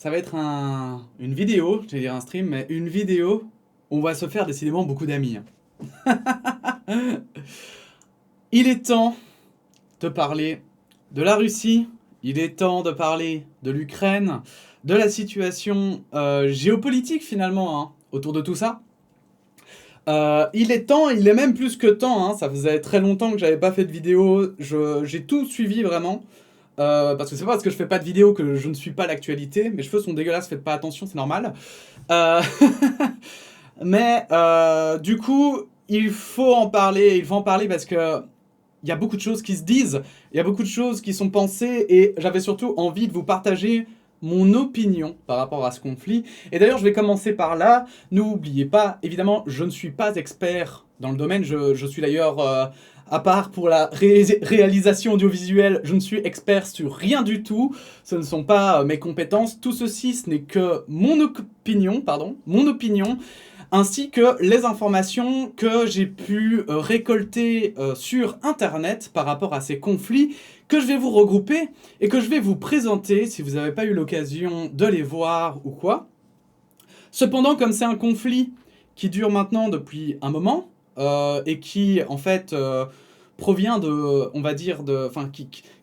ça va être une vidéo, j'allais dire un stream, mais une vidéo où on va se faire décidément beaucoup d'amis. Il est temps de parler de la Russie, il est temps de parler de l'Ukraine, de la situation géopolitique finalement autour de tout ça. Il est temps, il est même plus que temps, ça faisait très longtemps que j'avais pas fait de vidéo, j'ai tout suivi vraiment. Parce que c'est pas parce que je fais pas de vidéo que je ne suis pas l'actualité. Mes cheveux sont dégueulasses, faites pas attention, c'est normal. Euh, mais du coup, il faut en parler parce que il y a beaucoup de choses qui se disent, il y a beaucoup de choses qui sont pensées, et j'avais surtout envie de vous partager mon opinion par rapport à ce conflit. Et d'ailleurs, je vais commencer par là. N'oubliez pas, évidemment, je ne suis pas expert dans le domaine, je suis d'ailleurs... à part pour la réalisation audiovisuelle, je ne suis expert sur rien du tout. Ce ne sont pas mes compétences. Tout ceci, ce n'est que mon opinion, ainsi que les informations que j'ai pu récolter sur Internet par rapport à ces conflits, que je vais vous regrouper et que je vais vous présenter si vous n'avez pas eu l'occasion de les voir ou quoi. Cependant, comme c'est un conflit qui dure maintenant depuis un moment, et qui, en fait, provient de, on va dire,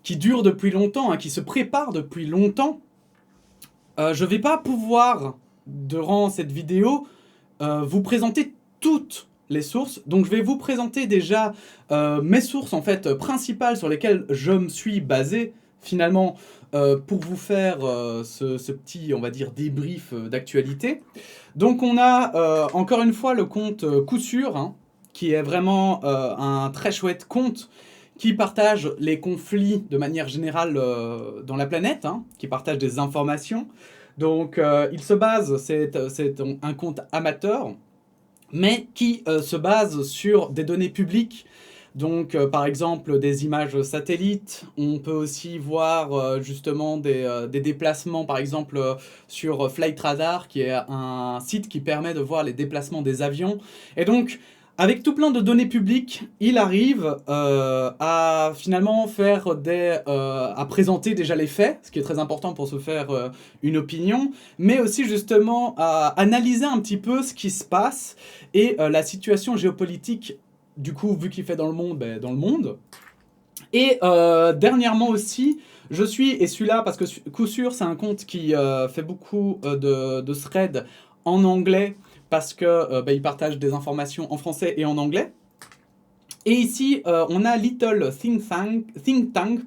qui dure depuis longtemps, qui se prépare depuis longtemps, je vais pas pouvoir, durant cette vidéo, vous présenter toutes les sources. Donc je vais vous présenter déjà mes sources en fait principales sur lesquelles je me suis basé finalement pour vous faire ce petit, on va dire, débrief d'actualité. Donc on a encore une fois le compte Coup Sûr, qui est vraiment un très chouette compte qui partage les conflits de manière générale dans la planète, qui partage des informations. Donc il se base, c'est un compte amateur, mais qui se base sur des données publiques. Donc par exemple des images satellites, on peut aussi voir justement des déplacements par exemple sur Flight Radar, qui est un site qui permet de voir les déplacements des avions. Et donc avec tout plein de données publiques, il arrive à finalement à présenter déjà les faits, ce qui est très important pour se faire une opinion, mais aussi justement à analyser un petit peu ce qui se passe et la situation géopolitique, du coup, vu qu'il fait dans le monde, dans le monde. Et dernièrement aussi, je suis, et celui-là, parce que Coup Sûr, c'est un compte qui fait beaucoup de threads en anglais, parce que il partage des informations en français et en anglais. Et ici, on a Little Think Tank,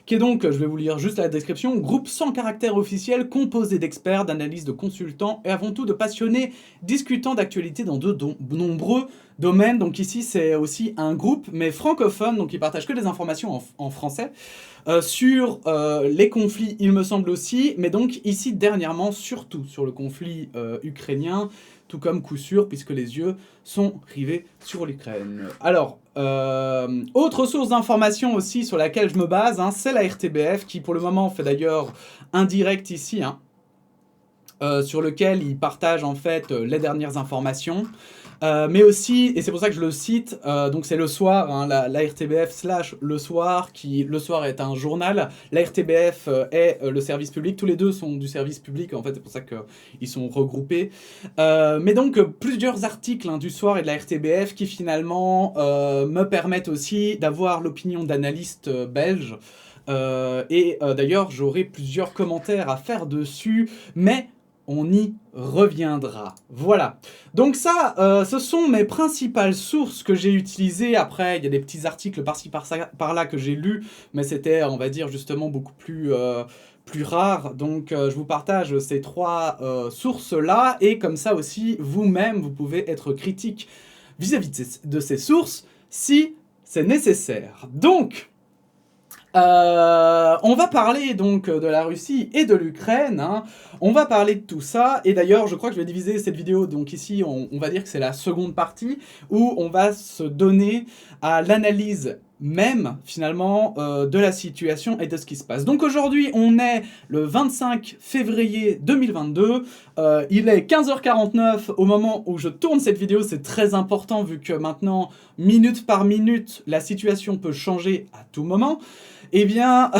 qui est donc, je vais vous lire juste la description, groupe sans caractère officiel, composé d'experts, d'analystes, de consultants, et avant tout de passionnés discutant d'actualité dans de nombreux domaines. Donc ici, c'est aussi un groupe, mais francophone, donc il partage que des informations en français, sur les conflits, il me semble aussi, mais donc ici, dernièrement, surtout sur le conflit ukrainien, tout comme Coup Sûr, puisque les yeux sont rivés sur l'Ukraine. Alors, autre source d'information aussi sur laquelle je me base, c'est la RTBF, qui pour le moment fait d'ailleurs un direct ici, sur lequel il partage en fait les dernières informations. Mais aussi, et c'est pour ça que je le cite, donc c'est le soir, la RTBF / le soir, qui le soir est un journal, la RTBF est le service public, tous les deux sont du service public, en fait, c'est pour ça qu'ils sont regroupés. Mais donc, plusieurs articles du soir et de la RTBF qui finalement me permettent aussi d'avoir l'opinion d'analystes belges. Et d'ailleurs, j'aurai plusieurs commentaires à faire dessus, mais on y reviendra. Voilà. Donc ça, ce sont mes principales sources que j'ai utilisées. Après, il y a des petits articles par-ci, par-là que j'ai lus, mais c'était, on va dire, justement beaucoup plus rare. Donc, je vous partage ces trois sources-là. Et comme ça aussi, vous-même, vous pouvez être critique vis-à-vis de ces sources si c'est nécessaire. Donc... on va parler donc de la Russie et de l'Ukraine, on va parler de tout ça, et d'ailleurs je crois que je vais diviser cette vidéo, donc ici on va dire que c'est la seconde partie, où on va se donner à l'analyse même finalement de la situation et de ce qui se passe. Donc aujourd'hui on est le 25 février 2022, il est 15h49 au moment où je tourne cette vidéo, c'est très important vu que maintenant, minute par minute, la situation peut changer à tout moment. Eh bien,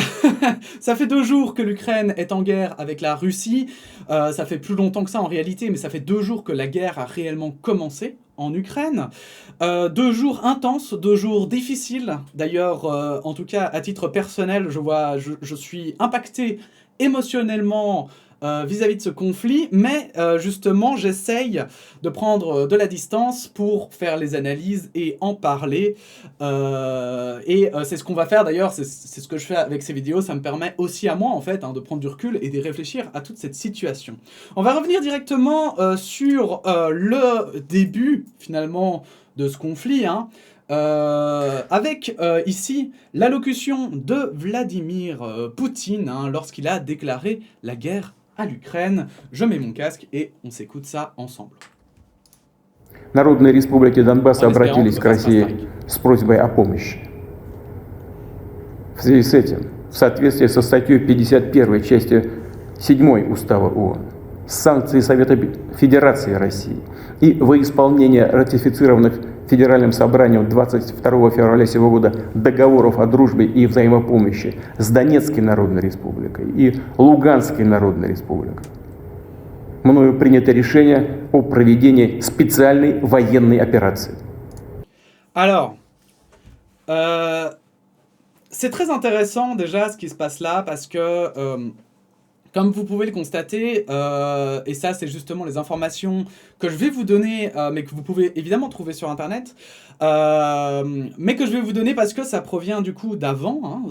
ça fait 2 jours que l'Ukraine est en guerre avec la Russie. Ça fait plus longtemps que ça en réalité, mais ça fait 2 jours que la guerre a réellement commencé en Ukraine. 2 jours intenses, 2 jours difficiles. D'ailleurs, en tout cas, à titre personnel, je suis impacté émotionnellement vis-à-vis de ce conflit, mais justement, j'essaye de prendre de la distance pour faire les analyses et en parler. C'est ce qu'on va faire d'ailleurs, c'est ce que je fais avec ces vidéos, ça me permet aussi à moi en fait de prendre du recul et de réfléchir à toute cette situation. On va revenir directement sur le début finalement de ce conflit, avec ici l'allocution de Vladimir Poutine lorsqu'il a déclaré la guerre à l'Ukraine. Je mets mon casque et on s'écoute ça ensemble. Народные республики Донбасса обратились к России с просьбой о помощи. В связи с этим, в соответствии со статьей 51 части 7 Устава ООН, санкции Совета Федерации России и во исполнение ратифицированных Федеральным собранием 22 февраля сего года договоров о дружбе и взаимопомощи с Донецкой Народной Республикой и Луганской Народной Республикой, мною принято решение о проведении специальной военной операции. Alors, c'est très intéressant déjà ce qui se passe là parce que, comme vous pouvez le constater, et ça c'est justement les informations que je vais vous donner, mais que vous pouvez évidemment trouver sur internet, mais que je vais vous donner parce que ça provient du coup d'avant.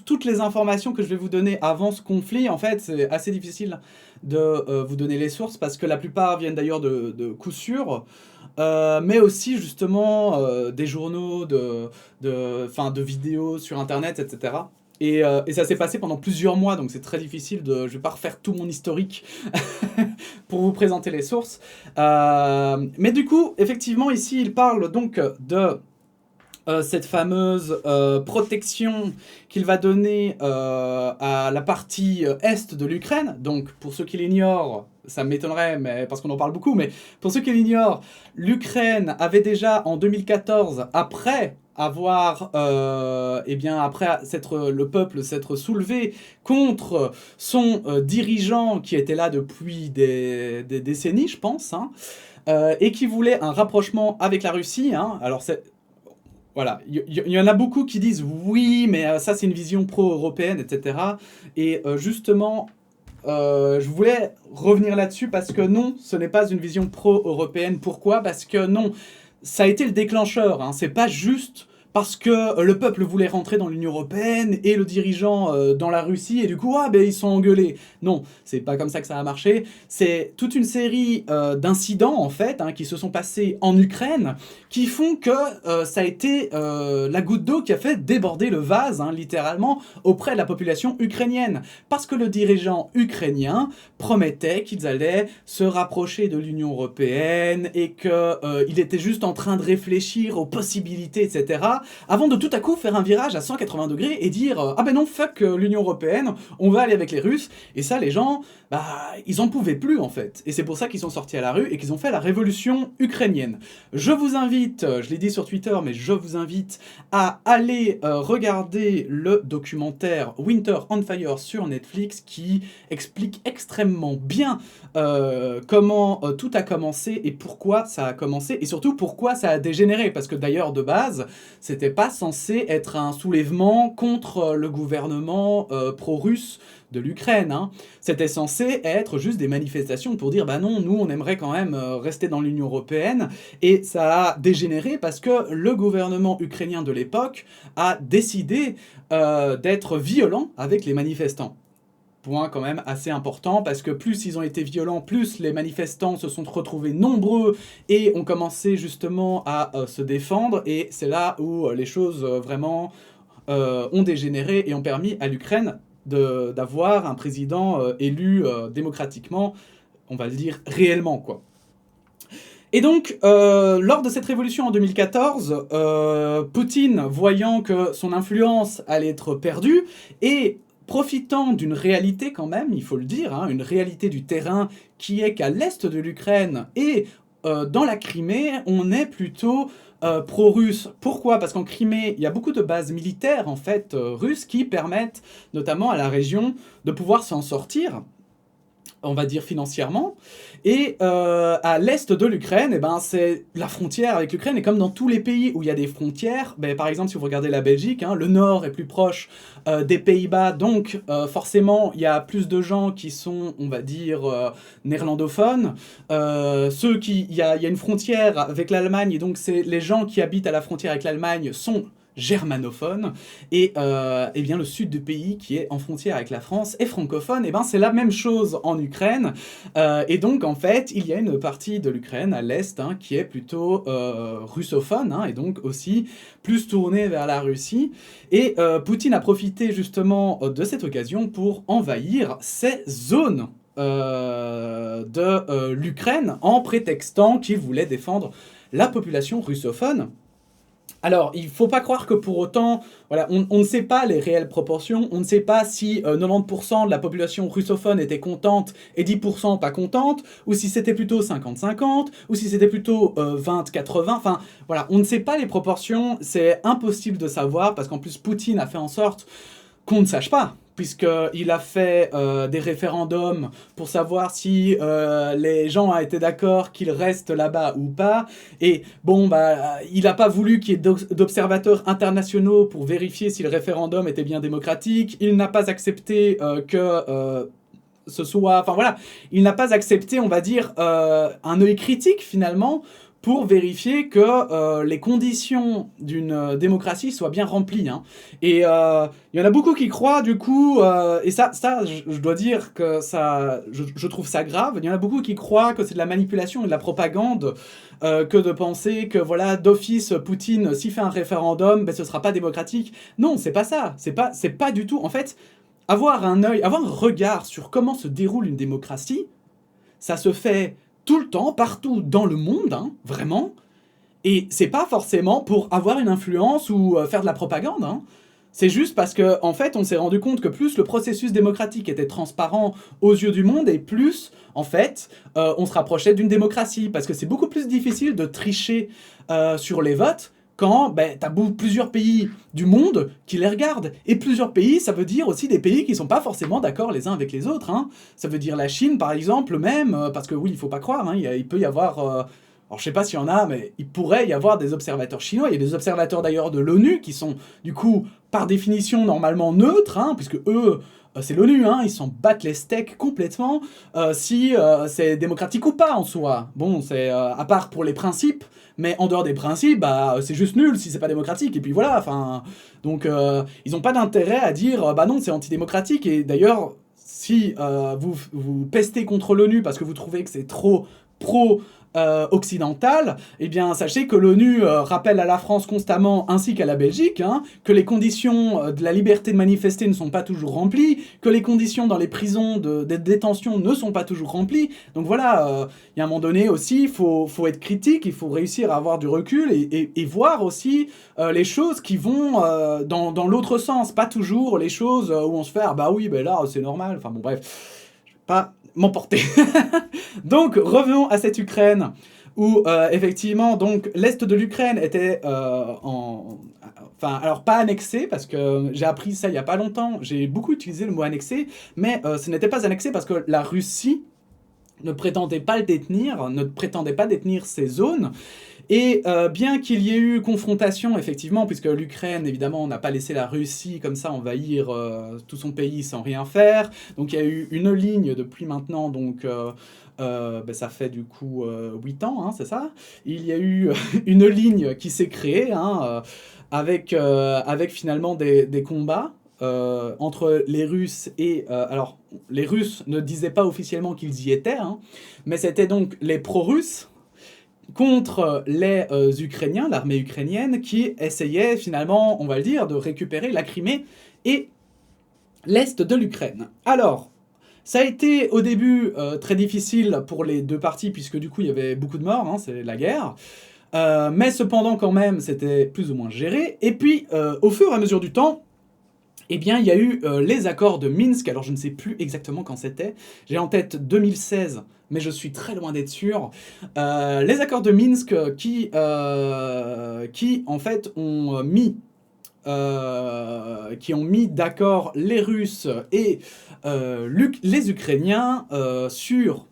Toutes les informations que je vais vous donner avant ce conflit, en fait, c'est assez difficile de vous donner les sources parce que la plupart viennent d'ailleurs de coups sûrs. Mais aussi justement des journaux, de vidéos sur internet, etc. Et ça s'est passé pendant plusieurs mois, donc c'est très difficile je vais pas refaire tout mon historique pour vous présenter les sources. Mais du coup, effectivement, ici, il parle donc de cette fameuse protection qu'il va donner à la partie est de l'Ukraine. Donc, pour ceux qui l'ignorent, ça m'étonnerait, mais parce qu'on en parle beaucoup, mais pour ceux qui l'ignorent, l'Ukraine avait déjà en 2014, après avoir, après le peuple s'être soulevé contre son dirigeant qui était là depuis des décennies, je pense, et qui voulait un rapprochement avec la Russie. Alors, voilà, il y en a beaucoup qui disent oui, mais ça c'est une vision pro-européenne, etc. Et justement, je voulais revenir là-dessus parce que non, ce n'est pas une vision pro-européenne. Pourquoi ? Parce que non, ça a été le déclencheur. C'est pas juste parce que le peuple voulait rentrer dans l'Union Européenne et le dirigeant dans la Russie, et du coup, ils sont engueulés. Non, c'est pas comme ça que ça a marché. C'est toute une série d'incidents, en fait, qui se sont passés en Ukraine, qui font que ça a été la goutte d'eau qui a fait déborder le vase, littéralement, auprès de la population ukrainienne. Parce que le dirigeant ukrainien promettait qu'ils allaient se rapprocher de l'Union Européenne et qu'il était juste en train de réfléchir aux possibilités, etc., avant de tout à coup faire un virage à 180 degrés et dire ah ben non, fuck l'Union Européenne, on va aller avec les Russes. Et ça, les gens, ils en pouvaient plus en fait. Et c'est pour ça qu'ils sont sortis à la rue et qu'ils ont fait la révolution ukrainienne. Je vous invite, je l'ai dit sur Twitter, mais je vous invite à aller regarder le documentaire Winter on Fire sur Netflix qui explique extrêmement bien comment tout a commencé et pourquoi ça a commencé et surtout pourquoi ça a dégénéré. Parce que d'ailleurs, de base, c'était pas censé être un soulèvement contre le gouvernement pro-russe de l'Ukraine. C'était censé être juste des manifestations pour dire bah non, nous on aimerait quand même rester dans l'Union Européenne, et ça a dégénéré parce que le gouvernement ukrainien de l'époque a décidé d'être violent avec les manifestants. Point quand même assez important, parce que plus ils ont été violents, plus les manifestants se sont retrouvés nombreux et ont commencé justement à se défendre, et c'est là où les choses vraiment ont dégénéré et ont permis à l'Ukraine d'avoir un président élu démocratiquement, on va le dire réellement, quoi. Et donc, lors de cette révolution en 2014, Poutine, voyant que son influence allait être perdue, et profitant d'une réalité quand même, il faut le dire, une réalité du terrain qui est qu'à l'est de l'Ukraine et dans la Crimée, on est plutôt pro-russes. Pourquoi? Parce qu'en Crimée, il y a beaucoup de bases militaires en fait russes qui permettent notamment à la région de pouvoir s'en sortir, on va dire financièrement. Et à l'est de l'Ukraine, eh ben, c'est la frontière avec l'Ukraine. Et comme dans tous les pays où il y a des frontières, ben, par exemple, si vous regardez la Belgique, hein, le nord est plus proche des Pays-Bas. Donc, forcément, il y a plus de gens qui sont, on va dire, néerlandophones. Il y a une frontière avec l'Allemagne. Et donc, c'est les gens qui habitent à la frontière avec l'Allemagne sont germanophone, et eh bien le sud du pays qui est en frontière avec la France est francophone. Et ben c'est la même chose en Ukraine, et donc en fait il y a une partie de l'Ukraine à l'est hein, qui est plutôt russophone, hein, et donc aussi plus tournée vers la Russie, et Poutine a profité justement de cette occasion pour envahir ces zones de l'Ukraine en prétextant qu'il voulait défendre la population russophone. Alors, il ne faut pas croire que pour autant, voilà, on ne sait pas les réelles proportions, on ne sait pas si 90% de la population russophone était contente et 10% pas contente, ou si c'était plutôt 50-50, ou si c'était plutôt 20-80, enfin voilà, on ne sait pas les proportions, c'est impossible de savoir, parce qu'en plus Poutine a fait en sorte qu'on ne sache pas, puisqu'il a fait des référendums pour savoir si les gens ont été d'accord qu'il reste là-bas ou pas. Et bon, bah, il n'a pas voulu qu'il y ait d'observateurs internationaux pour vérifier si le référendum était bien démocratique. Il n'a pas accepté que ce soit... Enfin voilà, il n'a pas accepté, on va dire, un œil critique finalement, pour vérifier que les conditions d'une démocratie soient bien remplies. Hein. Et il y en a beaucoup qui croient, du coup, et ça je dois dire que ça, je trouve ça grave, il y en a beaucoup qui croient que c'est de la manipulation et de la propagande, que de penser que, voilà, d'office, Poutine, s'il fait un référendum, ben, ce sera pas démocratique. Non, c'est pas ça, c'est pas du tout. En fait, avoir un regard sur comment se déroule une démocratie, ça se fait tout le temps, partout dans le monde, hein, vraiment. Et c'est pas forcément pour avoir une influence ou faire de la propagande, hein. C'est juste parce que, en fait, on s'est rendu compte que plus le processus démocratique était transparent aux yeux du monde, et plus, en fait, on se rapprochait d'une démocratie. Parce que c'est beaucoup plus difficile de tricher sur les votes quand ben, t'as plusieurs pays du monde qui les regardent. Et plusieurs pays, ça veut dire aussi des pays qui sont pas forcément d'accord les uns avec les autres. Hein. Ça veut dire la Chine, par exemple, même, parce que oui, il faut pas croire, hein, il peut y avoir... alors je sais pas s'il y en a, mais il pourrait y avoir des observateurs chinois. Il y a des observateurs d'ailleurs de l'ONU qui sont, du coup, par définition, normalement neutres, hein, puisque eux... c'est l'ONU, hein, ils s'en battent les steaks complètement, si c'est démocratique ou pas en soi. Bon, c'est à part pour les principes, mais en dehors des principes, bah, c'est juste nul si c'est pas démocratique, et puis voilà, enfin... Donc, ils n'ont pas d'intérêt à dire, bah non, c'est antidémocratique, et d'ailleurs, si vous pestez contre l'ONU parce que vous trouvez que c'est trop pro... occidentale, eh bien sachez que l'ONU rappelle à la France constamment, ainsi qu'à la Belgique, hein, que les conditions de la liberté de manifester ne sont pas toujours remplies, que les conditions dans les prisons de détention ne sont pas toujours remplies. Donc voilà, il y a un moment donné aussi, il faut être critique, il faut réussir à avoir du recul et voir aussi les choses qui vont dans l'autre sens, pas toujours les choses où on se fait « Ah bah oui, bah là c'est normal », enfin bon bref, je vais pas m'emporter. Donc, revenons à cette Ukraine, où effectivement, donc, l'Est de l'Ukraine était Enfin, alors pas annexé, parce que j'ai appris ça il n'y a pas longtemps, j'ai beaucoup utilisé le mot annexé, mais ce n'était pas annexé parce que la Russie ne prétendait pas le détenir, ne prétendait pas détenir ces zones. Et bien qu'il y ait eu confrontation, effectivement, puisque l'Ukraine, évidemment, n'a pas laissé la Russie comme ça envahir tout son pays sans rien faire, donc il y a eu une ligne depuis maintenant, donc ben, ça fait du coup 8 ans, hein, c'est ça. Il y a eu une ligne qui s'est créée, hein, avec finalement des combats entre les Russes et... alors, les Russes ne disaient pas officiellement qu'ils y étaient, hein, mais c'était donc les pro-russes contre les Ukrainiens, l'armée ukrainienne, qui essayait finalement, on va le dire, de récupérer la Crimée et l'est de l'Ukraine. Alors, ça a été au début très difficile pour les deux parties, puisque du coup il y avait beaucoup de morts, hein, c'est la guerre. Mais cependant quand même, c'était plus ou moins géré. Et puis, au fur et à mesure du temps, eh bien, il y a eu les accords de Minsk. Alors, je ne sais plus exactement quand c'était. J'ai en tête 2016, mais je suis très loin d'être sûr. Les accords de Minsk qui en fait, qui ont mis d'accord les Russes et les Ukrainiens sur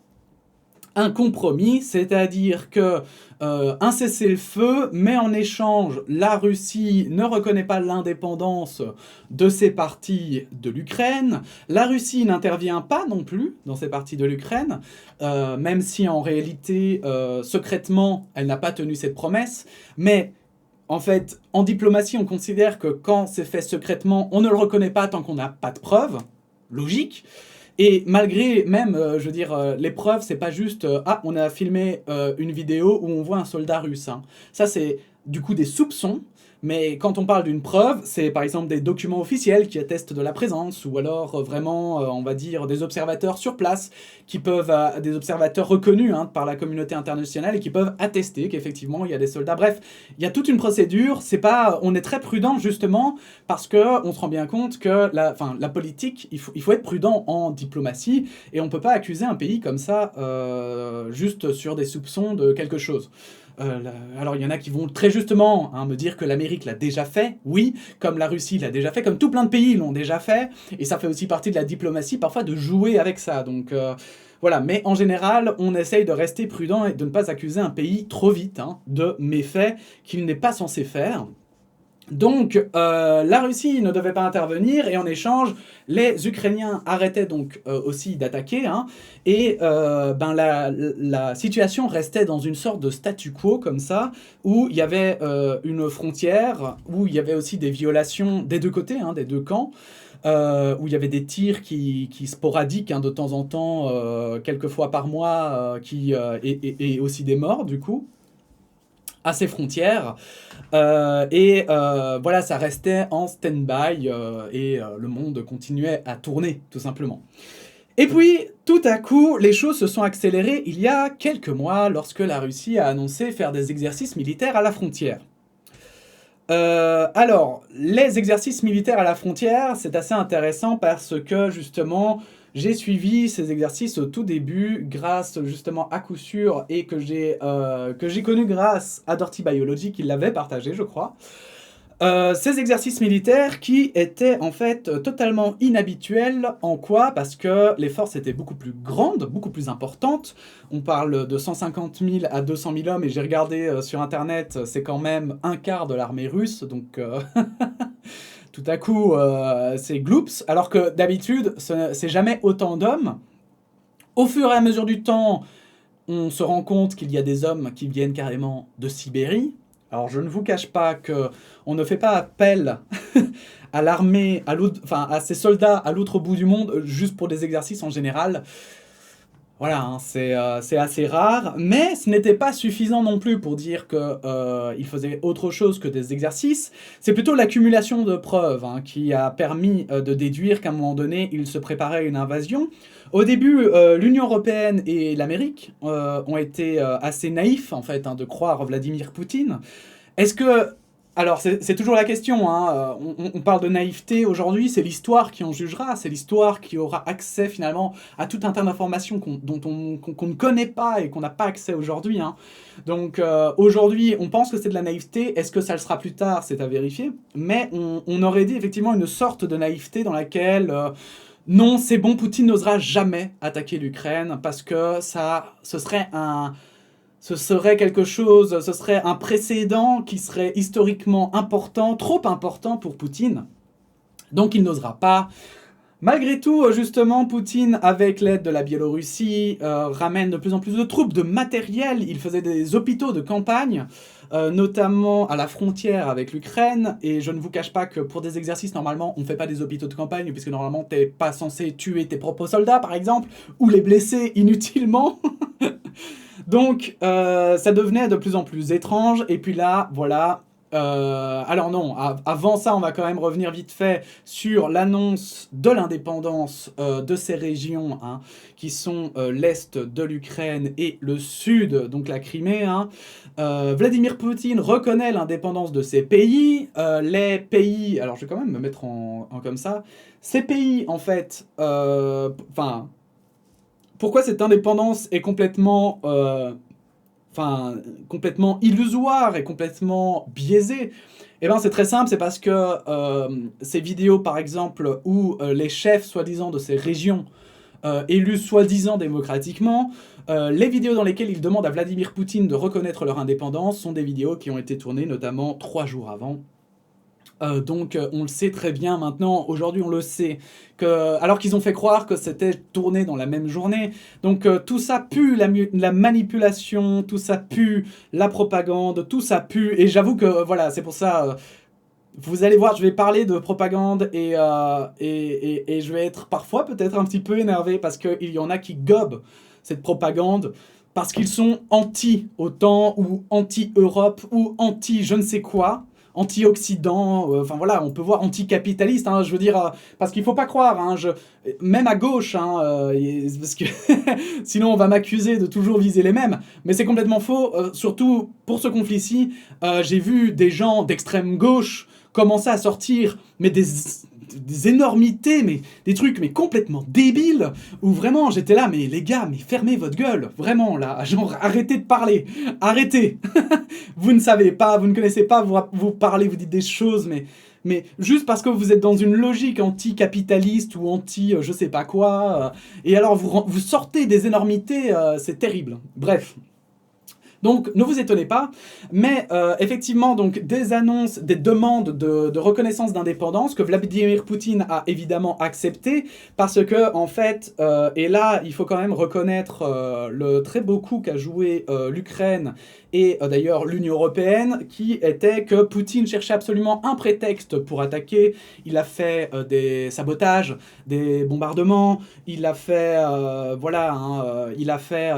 un compromis, c'est-à-dire que un cessez-le-feu, mais en échange, la Russie ne reconnaît pas l'indépendance de ces parties de l'Ukraine. La Russie n'intervient pas non plus dans ces parties de l'Ukraine, même si en réalité, secrètement, elle n'a pas tenu cette promesse. Mais en fait, en diplomatie, on considère que quand c'est fait secrètement, on ne le reconnaît pas tant qu'on n'a pas de preuves. Logique. Et malgré même, je veux dire, les preuves, c'est pas juste ah, on a filmé une vidéo où on voit un soldat russe. Hein. Ça, c'est du coup des soupçons. Mais quand on parle d'une preuve, c'est par exemple des documents officiels qui attestent de la présence, ou alors vraiment, on va dire, des observateurs sur place, qui peuvent, des observateurs reconnus par la communauté internationale, et qui peuvent attester qu'effectivement il y a des soldats. Bref, il y a toute une procédure, c'est pas, on est très prudent justement, parce qu'on se rend bien compte que la politique, il faut être prudent en diplomatie, et on peut pas accuser un pays comme ça, juste sur des soupçons de quelque chose. Alors il y en a qui vont très justement me dire que l'Amérique l'a déjà fait, oui, comme la Russie l'a déjà fait, comme tout plein de pays l'ont déjà fait, et ça fait aussi partie de la diplomatie parfois de jouer avec ça, donc voilà, mais en général on essaye de rester prudent et de ne pas accuser un pays trop vite de méfaits qu'il n'est pas censé faire. Donc, la Russie ne devait pas intervenir, et en échange, les Ukrainiens arrêtaient donc aussi d'attaquer, et la situation restait dans une sorte de statu quo comme ça, où il y avait une frontière, où il y avait aussi des violations des deux côtés, des deux camps, où il y avait des tirs qui sporadiques de temps en temps, quelques fois par mois, et aussi des morts du coup à ces frontières, voilà, ça restait en stand-by, et le monde continuait à tourner, tout simplement. Et puis, tout à coup, les choses se sont accélérées il y a quelques mois, lorsque la Russie a annoncé faire des exercices militaires à la frontière. Alors, les exercices militaires à la frontière, c'est assez intéressant parce que, justement, j'ai suivi ces exercices au tout début, grâce justement à coup sûr, et que j'ai connu grâce à Dirty Biology, qui l'avait partagé, je crois. Ces exercices militaires qui étaient en fait totalement inhabituels. En quoi? Parce que les forces étaient beaucoup plus grandes, beaucoup plus importantes. On parle de 150 000 à 200 000 hommes, et j'ai regardé sur internet, c'est quand même un quart de l'armée russe, donc tout à coup c'est gloops, alors que d'habitude c'est jamais autant d'hommes. Au fur et à mesure du temps, on se rend compte qu'il y a des hommes qui viennent carrément de Sibérie. Alors je ne vous cache pas qu'on ne fait pas appel à l'armée, à ces soldats à l'autre bout du monde, juste pour des exercices en général. Voilà, c'est assez rare, mais ce n'était pas suffisant non plus pour dire qu'il faisait autre chose que des exercices. C'est plutôt l'accumulation de preuves qui a permis de déduire qu'à un moment donné, il se préparait à une invasion. Au début, l'Union européenne et l'Amérique ont été assez naïfs, en fait, de croire Vladimir Poutine. Est-ce que... Alors, c'est toujours la question, on parle de naïveté aujourd'hui, c'est l'histoire qui en jugera, c'est l'histoire qui aura accès finalement à tout un tas d'informations qu'on ne connaît pas et qu'on n'a pas accès aujourd'hui. Donc aujourd'hui, on pense que c'est de la naïveté, est-ce que ça le sera plus tard? C'est à vérifier, mais on aurait dit effectivement une sorte de naïveté dans laquelle... non, c'est bon, Poutine n'osera jamais attaquer l'Ukraine parce que ce serait quelque chose, ce serait un précédent qui serait historiquement important, trop important pour Poutine. Donc il n'osera pas. Malgré tout, justement, Poutine, avec l'aide de la Biélorussie, ramène de plus en plus de troupes, de matériel. Il faisait des hôpitaux de campagne, notamment à la frontière avec l'Ukraine. Et je ne vous cache pas que pour des exercices, normalement, on ne fait pas des hôpitaux de campagne, puisque normalement, t'es pas censé tuer tes propres soldats, par exemple, ou les blesser inutilement. Donc, ça devenait de plus en plus étrange. Et puis là, voilà, Alors non, avant ça, on va quand même revenir vite fait sur l'annonce de l'indépendance de ces régions, hein, qui sont l'est de l'Ukraine et le sud, donc la Crimée. Hein. Vladimir Poutine reconnaît l'indépendance de ces pays. Les pays, alors je vais quand même me mettre en comme ça. Ces pays, en fait, enfin, pourquoi cette indépendance est complètement complètement illusoire et complètement biaisé. Eh ben, c'est très simple, c'est parce que ces vidéos, par exemple, où les chefs, soi-disant, de ces régions, élus soi-disant démocratiquement, les vidéos dans lesquelles ils demandent à Vladimir Poutine de reconnaître leur indépendance sont des vidéos qui ont été tournées notamment 3 jours avant. Donc on le sait très bien maintenant, aujourd'hui on le sait, que, alors qu'ils ont fait croire que c'était tourné dans la même journée. Donc tout ça pue la manipulation, tout ça pue la propagande, tout ça pue, et j'avoue que voilà, c'est pour ça, vous allez voir, je vais parler de propagande et je vais être parfois peut-être un petit peu énervé parce qu'il y en a qui gobent cette propagande parce qu'ils sont anti-OTAN ou anti-Europe ou anti je ne sais quoi, anti-Occident, enfin voilà, on peut voir anti-capitaliste, hein, je veux dire, parce qu'il faut pas croire, hein, même à gauche, hein, parce que sinon on va m'accuser de toujours viser les mêmes, mais c'est complètement faux, surtout pour ce conflit-ci, j'ai vu des gens d'extrême gauche commencer à sortir, mais des énormités, mais des trucs mais complètement débiles, où vraiment j'étais là, mais les gars, mais fermez votre gueule, vraiment là, genre arrêtez de parler, arrêtez. Vous ne savez pas, vous ne connaissez pas, vous parlez, vous dites des choses, mais juste parce que vous êtes dans une logique anti-capitaliste ou anti je sais pas quoi, et alors vous sortez des énormités, c'est terrible. Bref. Donc ne vous étonnez pas, mais effectivement, donc, des annonces, des demandes de reconnaissance d'indépendance que Vladimir Poutine a évidemment accepté, parce que, en fait, et là, il faut quand même reconnaître le très beau coup qu'a joué l'Ukraine et d'ailleurs l'Union Européenne, qui était que Poutine cherchait absolument un prétexte pour attaquer. Il a fait des sabotages, des bombardements, il a fait, voilà, hein, il a fait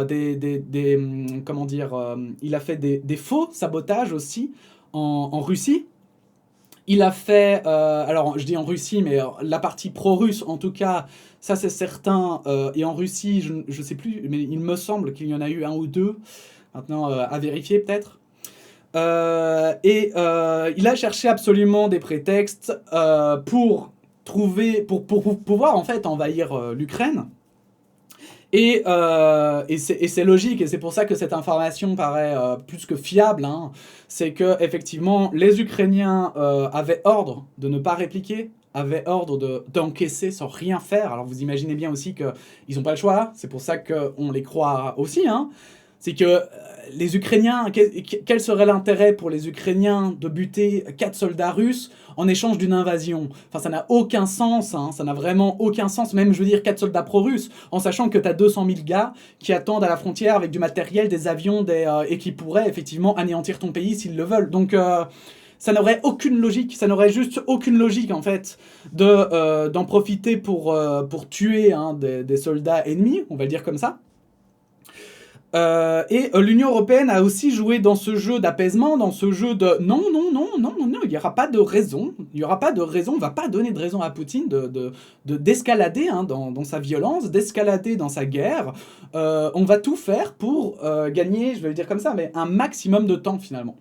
comment dire, il a fait des faux sabotages aussi en Russie. Il a fait, alors je dis en Russie, mais la partie pro-russe en tout cas, ça c'est certain, et en Russie, je sais plus, mais il me semble qu'il y en a eu un ou deux, maintenant à vérifier peut-être. Il a cherché absolument des prétextes pour pouvoir en fait envahir l'Ukraine. Et c'est logique, et c'est pour ça que cette information paraît plus que fiable, hein. C'est que effectivement, les Ukrainiens avaient ordre de ne pas répliquer, avaient ordre d'encaisser sans rien faire. Alors vous imaginez bien aussi qu'ils n'ont pas le choix, c'est pour ça qu'on les croit aussi, hein. C'est que les Ukrainiens, quel serait l'intérêt pour les Ukrainiens de buter 4 soldats russes en échange d'une invasion? Enfin, ça n'a aucun sens, hein, ça n'a vraiment aucun sens, même, je veux dire, 4 soldats pro-russes, en sachant que tu as 200 000 gars qui attendent à la frontière avec du matériel, des avions, et qui pourraient effectivement anéantir ton pays s'ils le veulent. Donc, ça n'aurait aucune logique, ça n'aurait juste aucune logique, en fait, d'en profiter pour tuer hein, des soldats ennemis, on va le dire comme ça. L'Union Européenne a aussi joué dans ce jeu d'apaisement, dans ce jeu de non, il n'y aura pas de raison, on va pas donner de raison à Poutine d'escalader hein, dans sa violence, d'escalader dans sa guerre. On va tout faire pour gagner, je vais le dire comme ça, mais un maximum de temps finalement.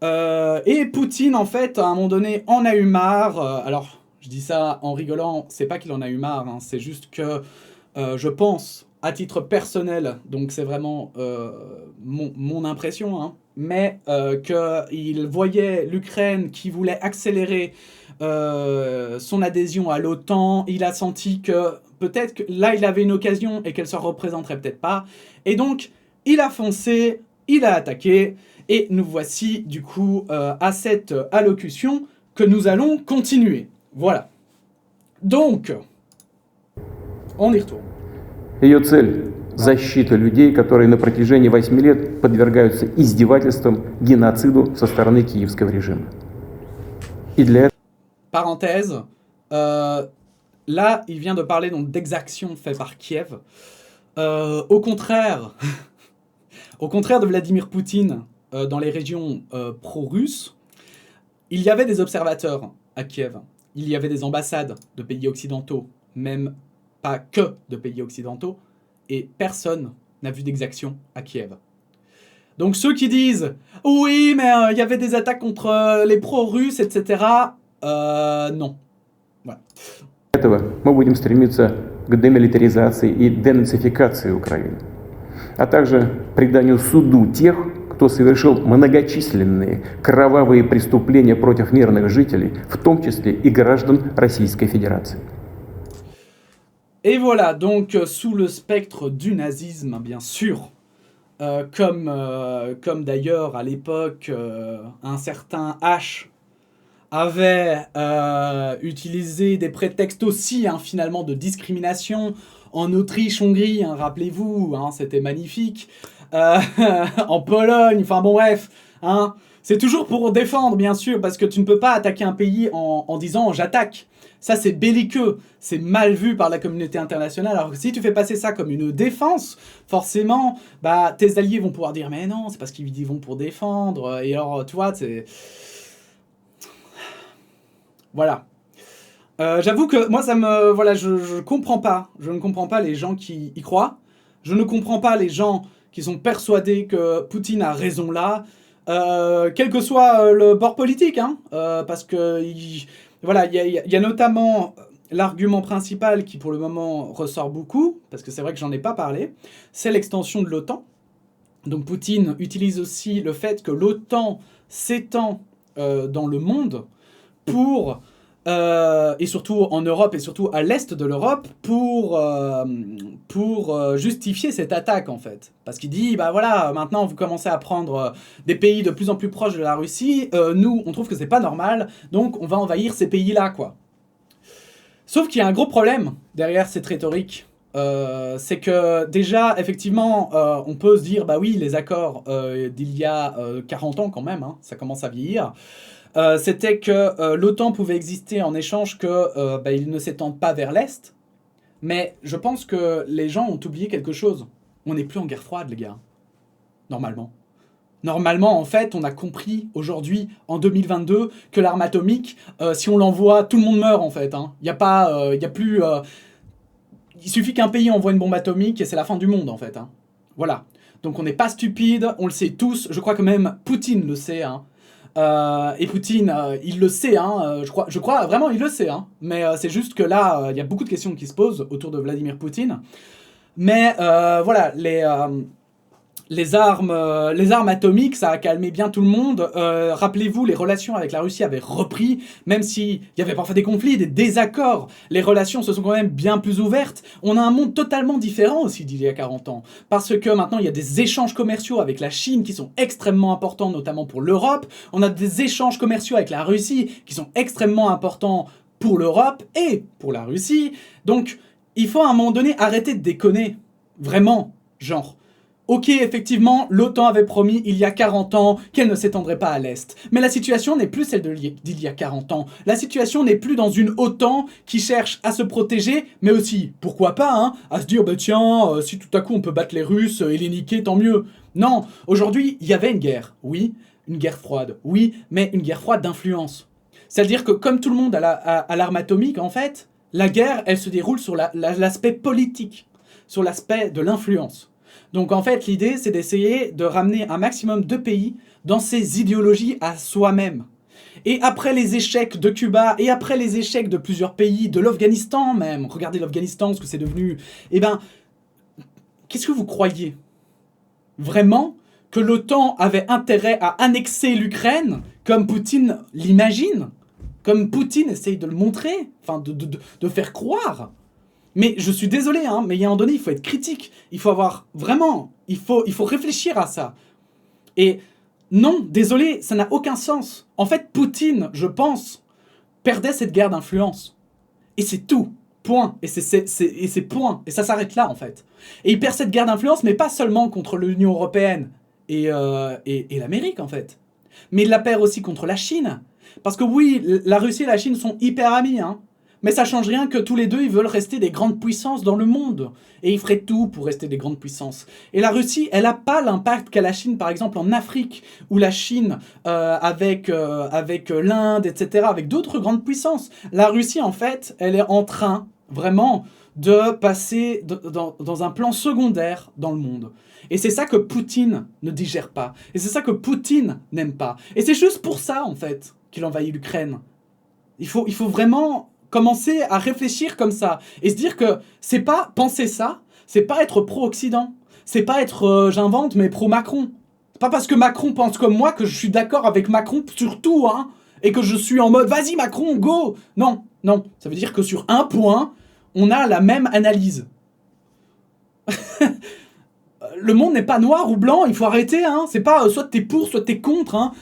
Et Poutine, en fait, à un moment donné, en a eu marre. Alors, je dis ça en rigolant, c'est pas qu'il en a eu marre, hein, c'est juste que je pense à titre personnel, donc c'est vraiment mon impression, hein, mais qu'il voyait l'Ukraine qui voulait accélérer son adhésion à l'OTAN, il a senti que peut-être que là il avait une occasion et qu'elle se représenterait peut-être pas, et donc il a foncé, il a attaqué, et nous voici du coup à cette allocution que nous allons continuer. Voilà. Donc, on y retourne. Ее цель – защита людей, которые на протяжении 8 лет подвергаются издевательствам, геноциду со стороны киевского режима. И для этого... Parenthèse, là, il vient de parler donc d'exactions faites par Kiev. Au contraire de Vladimir Poutine, dans les régions pro-russes, il y avait des observateurs à Kiev. Il y avait des ambassades de pays occidentaux, même pas que de pays occidentaux, et personne n'a vu d'exaction à Kiev. Donc ceux qui disent « Oui, mais il y avait des attaques contre les pro-russes, etc. » non. Voilà. Этого мы будем стремиться к демилитаризации и денацификации Украины, а также преданию суду тех, кто совершил многочисленные кровавые преступления против мирных жителей, в том числе и граждан Российской Fédération. Et voilà, donc sous le spectre du nazisme, bien sûr, comme d'ailleurs à l'époque un certain H avait utilisé des prétextes aussi finalement de discrimination en Autriche-Hongrie, rappelez-vous, c'était magnifique, en Pologne, enfin bon bref, c'est toujours pour défendre bien sûr, parce que tu ne peux pas attaquer un pays en disant « j'attaque ». Ça, c'est belliqueux, c'est mal vu par la communauté internationale. Alors que si tu fais passer ça comme une défense, forcément, bah, tes alliés vont pouvoir dire « mais non, c'est parce qu'ils y vont pour défendre ». Et alors, tu vois, c'est... Voilà. J'avoue que moi, ça me... Voilà, je comprends pas. Je ne comprends pas les gens qui y croient. Je ne comprends pas les gens qui sont persuadés que Poutine a raison là, quel que soit le bord politique, parce que... Voilà, il y a notamment l'argument principal qui pour le moment ressort beaucoup, parce que c'est vrai que j'en ai pas parlé, c'est l'extension de l'OTAN. Donc Poutine utilise aussi le fait que l'OTAN s'étend dans le monde pour, et surtout en Europe et surtout à l'est de l'Europe, pour justifier cette attaque en fait. Parce qu'il dit, bah voilà, maintenant vous commencez à prendre des pays de plus en plus proches de la Russie, nous on trouve que c'est pas normal, donc on va envahir ces pays-là quoi. Sauf qu'il y a un gros problème derrière cette rhétorique, c'est que déjà effectivement on peut se dire, bah oui les accords d'il y a 40 ans quand même, ça commence à vieillir, c'était que l'OTAN pouvait exister en échange que il ne s'étende pas vers l'Est. Mais je pense que les gens ont oublié quelque chose. On n'est plus en guerre froide, les gars. Normalement. Normalement, en fait, on a compris aujourd'hui, en 2022, que l'arme atomique, si on l'envoie, tout le monde meurt, en fait. Il y a pas... il y a plus... il suffit qu'un pays envoie une bombe atomique et c'est la fin du monde, en fait. Voilà. Donc on n'est pas stupide, on le sait tous. Je crois que même Poutine le sait, et Poutine, il le sait, je crois vraiment il le sait, mais c'est juste que là, il y a beaucoup de questions qui se posent autour de Vladimir Poutine. Mais voilà, les armes atomiques, ça a calmé bien tout le monde. Rappelez-vous, les relations avec la Russie avaient repris, même s'il y avait parfois des conflits, des désaccords. Les relations se sont quand même bien plus ouvertes. On a un monde totalement différent aussi d'il y a 40 ans. Parce que maintenant, il y a des échanges commerciaux avec la Chine qui sont extrêmement importants, notamment pour l'Europe. On a des échanges commerciaux avec la Russie qui sont extrêmement importants pour l'Europe et pour la Russie. Donc, il faut à un moment donné arrêter de déconner. Vraiment, genre... Ok, effectivement, l'OTAN avait promis il y a 40 ans qu'elle ne s'étendrait pas à l'Est. Mais la situation n'est plus celle d'il y a 40 ans. La situation n'est plus dans une OTAN qui cherche à se protéger, mais aussi, pourquoi pas, à se dire, bah tiens, si tout à coup on peut battre les Russes et les niquer, tant mieux. Non, aujourd'hui, il y avait une guerre, oui, une guerre froide, oui, mais une guerre froide d'influence. C'est-à-dire que comme tout le monde a l'arme atomique, en fait, la guerre, elle se déroule sur l'aspect politique, sur l'aspect de l'influence. Donc en fait, l'idée, c'est d'essayer de ramener un maximum de pays dans ces idéologies à soi-même. Et après les échecs de Cuba, et après les échecs de plusieurs pays, de l'Afghanistan même, regardez l'Afghanistan, ce que c'est devenu, eh ben, qu'est-ce que vous croyez? Vraiment que l'OTAN avait intérêt à annexer l'Ukraine, comme Poutine l'imagine? Comme Poutine essaye de le montrer? Enfin, de faire croire? Mais je suis désolé, mais il y a un moment donné, il faut être critique. Il faut avoir vraiment... Il faut réfléchir à ça. Et non, désolé, ça n'a aucun sens. En fait, Poutine, je pense, perdait cette guerre d'influence. Et c'est tout. Point. Et c'est point. Et ça s'arrête là, en fait. Et il perd cette guerre d'influence, mais pas seulement contre l'Union européenne et l'Amérique, en fait. Mais il la perd aussi contre la Chine. Parce que oui, la Russie et la Chine sont hyper amis, Mais ça change rien que tous les deux, ils veulent rester des grandes puissances dans le monde. Et ils feraient tout pour rester des grandes puissances. Et la Russie, elle n'a pas l'impact qu'a la Chine, par exemple, en Afrique, ou la Chine avec l'Inde, etc., avec d'autres grandes puissances. La Russie, en fait, elle est en train, vraiment, de passer dans un plan secondaire dans le monde. Et c'est ça que Poutine ne digère pas. Et c'est ça que Poutine n'aime pas. Et c'est juste pour ça, en fait, qu'il envahit l'Ukraine. Il faut vraiment commencer à réfléchir comme ça. Et se dire que c'est pas penser ça, c'est pas être pro-Occident. C'est pas être, j'invente, mais pro-Macron. C'est pas parce que Macron pense comme moi que je suis d'accord avec Macron sur tout, hein. Et que je suis en mode, vas-y Macron, go. Non, non. Ça veut dire que sur un point, on a la même analyse. Le monde n'est pas noir ou blanc, il faut arrêter, hein. C'est pas soit t'es pour, soit t'es contre, hein.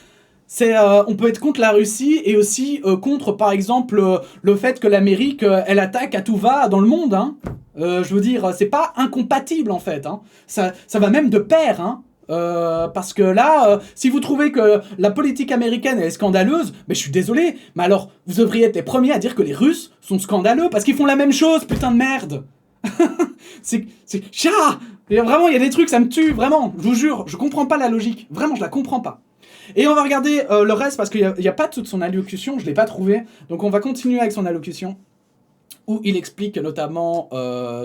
On peut être contre la Russie et aussi contre, par exemple, le fait que l'Amérique, elle attaque à tout va dans le monde, hein. Je veux dire, c'est pas incompatible, en fait, hein. Ça va même de pair, hein. Parce que là, si vous trouvez que la politique américaine est scandaleuse, mais je suis désolé, mais alors, vous devriez être les premiers à dire que les Russes sont scandaleux, parce qu'ils font la même chose, putain de merde. Chat. Vraiment, il y a des trucs, ça me tue, vraiment, je vous jure, je comprends pas la logique, vraiment, je la comprends pas. Et on va regarder le reste, parce qu'il n'y a pas toute son allocution, je l'ai pas trouvé, donc on va continuer avec son allocution, où il explique notamment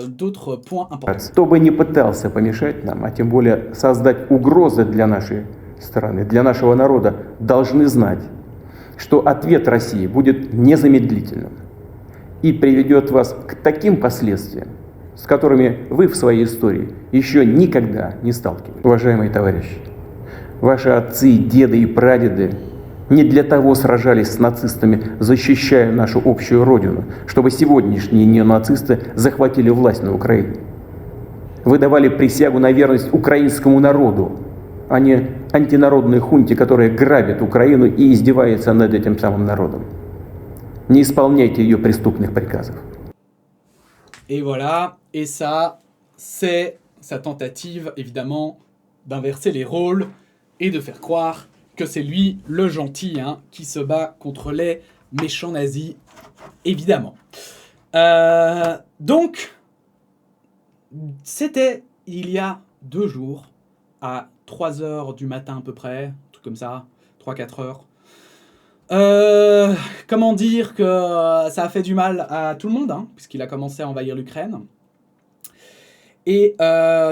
d'autres points importants. Кто бы ни пытался помешать нам, а тем более создать угрозы для нашей страны, для нашего народа, должны знать, что ответ России будет незамедлительным и приведет вас к таким последствиям, с которыми вы в своей истории еще никогда не сталкивались. Уважаемые товарищи, ваши отцы, деды и прадеды не для того сражались с нацистами, защищая нашу общую родину, чтобы сегодняшние неонацисты захватили власть на Украине. Вы давали присягу на верность украинскому народу, а не антинародной хунте, которая грабит Украину и издевается над этим самым народом. Не исполняйте ее преступных приказов. Et voilà, et ça, c'est sa tentative, évidemment, d'inverser les rôles et de faire croire que c'est lui, le gentil, hein, qui se bat contre les méchants nazis, évidemment. Donc, c'était il y a 2 jours, à 3 heures du matin à peu près, un truc comme ça, 3-4 heures. Comment dire que ça a fait du mal à tout le monde, hein, puisqu'il a commencé à envahir l'Ukraine. Et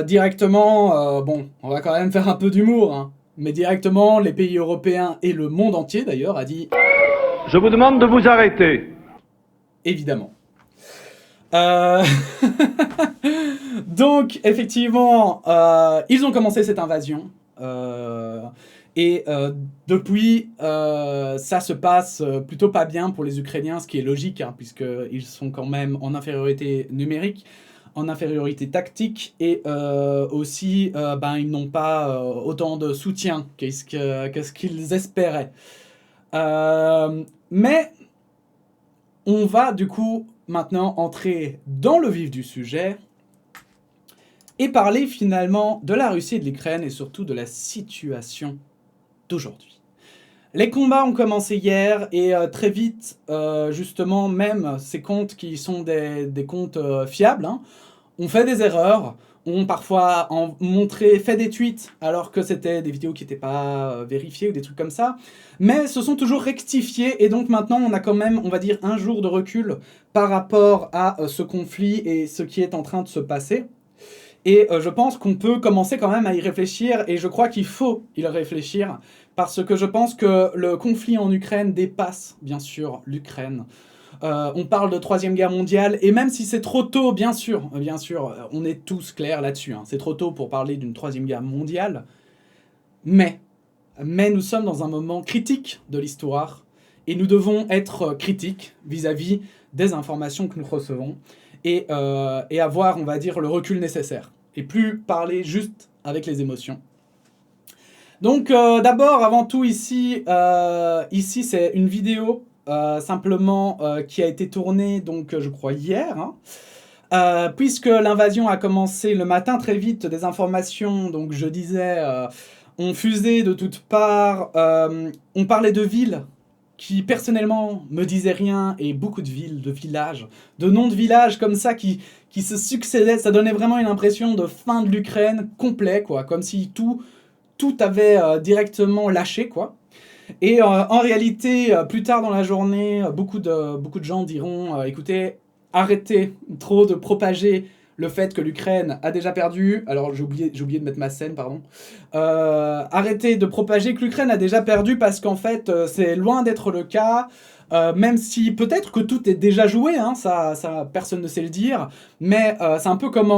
directement, bon, on va quand même faire un peu d'humour, hein, mais directement, les pays européens et le monde entier d'ailleurs a dit « Je vous demande de vous arrêter !» Évidemment. Donc, effectivement, ils ont commencé cette invasion. Et depuis, ça se passe plutôt pas bien pour les Ukrainiens, ce qui est logique, hein, puisqu'ils sont quand même en infériorité numérique, en infériorité tactique, et aussi, ils n'ont pas autant de soutien qu'est-ce qu'ils espéraient. Mais on va du coup maintenant entrer dans le vif du sujet et parler finalement de la Russie et de l'Ukraine et surtout de la situation d'aujourd'hui. Les combats ont commencé hier et très vite, justement, même ces comptes qui sont des comptes fiables, hein, ont fait des erreurs, ont parfois fait des tweets alors que c'était des vidéos qui n'étaient pas vérifiées ou des trucs comme ça, mais se sont toujours rectifiés et donc maintenant on a quand même, on va dire, 1 jour de recul par rapport à ce conflit et ce qui est en train de se passer. Et je pense qu'on peut commencer quand même à y réfléchir, et je crois qu'il faut y réfléchir, parce que je pense que le conflit en Ukraine dépasse, bien sûr, l'Ukraine. On parle de 3e guerre mondiale, et même si c'est trop tôt, bien sûr, on est tous clairs là-dessus, hein, c'est trop tôt pour parler d'une 3e guerre mondiale, mais nous sommes dans un moment critique de l'histoire, et nous devons être critiques vis-à-vis des informations que nous recevons, et avoir, on va dire, le recul nécessaire, et plus parler juste avec les émotions. Donc d'abord, avant tout, ici c'est une vidéo simplement qui a été tournée, donc je crois hier, hein, puisque l'invasion a commencé le matin très vite, des informations, donc je disais, ont fusé de toutes parts, on parlait de villes qui personnellement me disaient rien, et beaucoup de villes, de villages, de noms de villages comme ça qui se succédaient. Ça donnait vraiment une impression de fin de l'Ukraine complet, quoi, comme si tout avait directement lâché, quoi. Et en réalité, plus tard dans la journée, beaucoup de gens diront écoutez, arrêtez trop de propager le fait que l'Ukraine a déjà perdu. Alors j'ai oublié de mettre ma scène, pardon. Arrêtez de propager que l'Ukraine a déjà perdu parce qu'en fait, c'est loin d'être le cas. Même si peut-être que tout est déjà joué, hein, ça personne ne sait le dire. Mais c'est un peu comme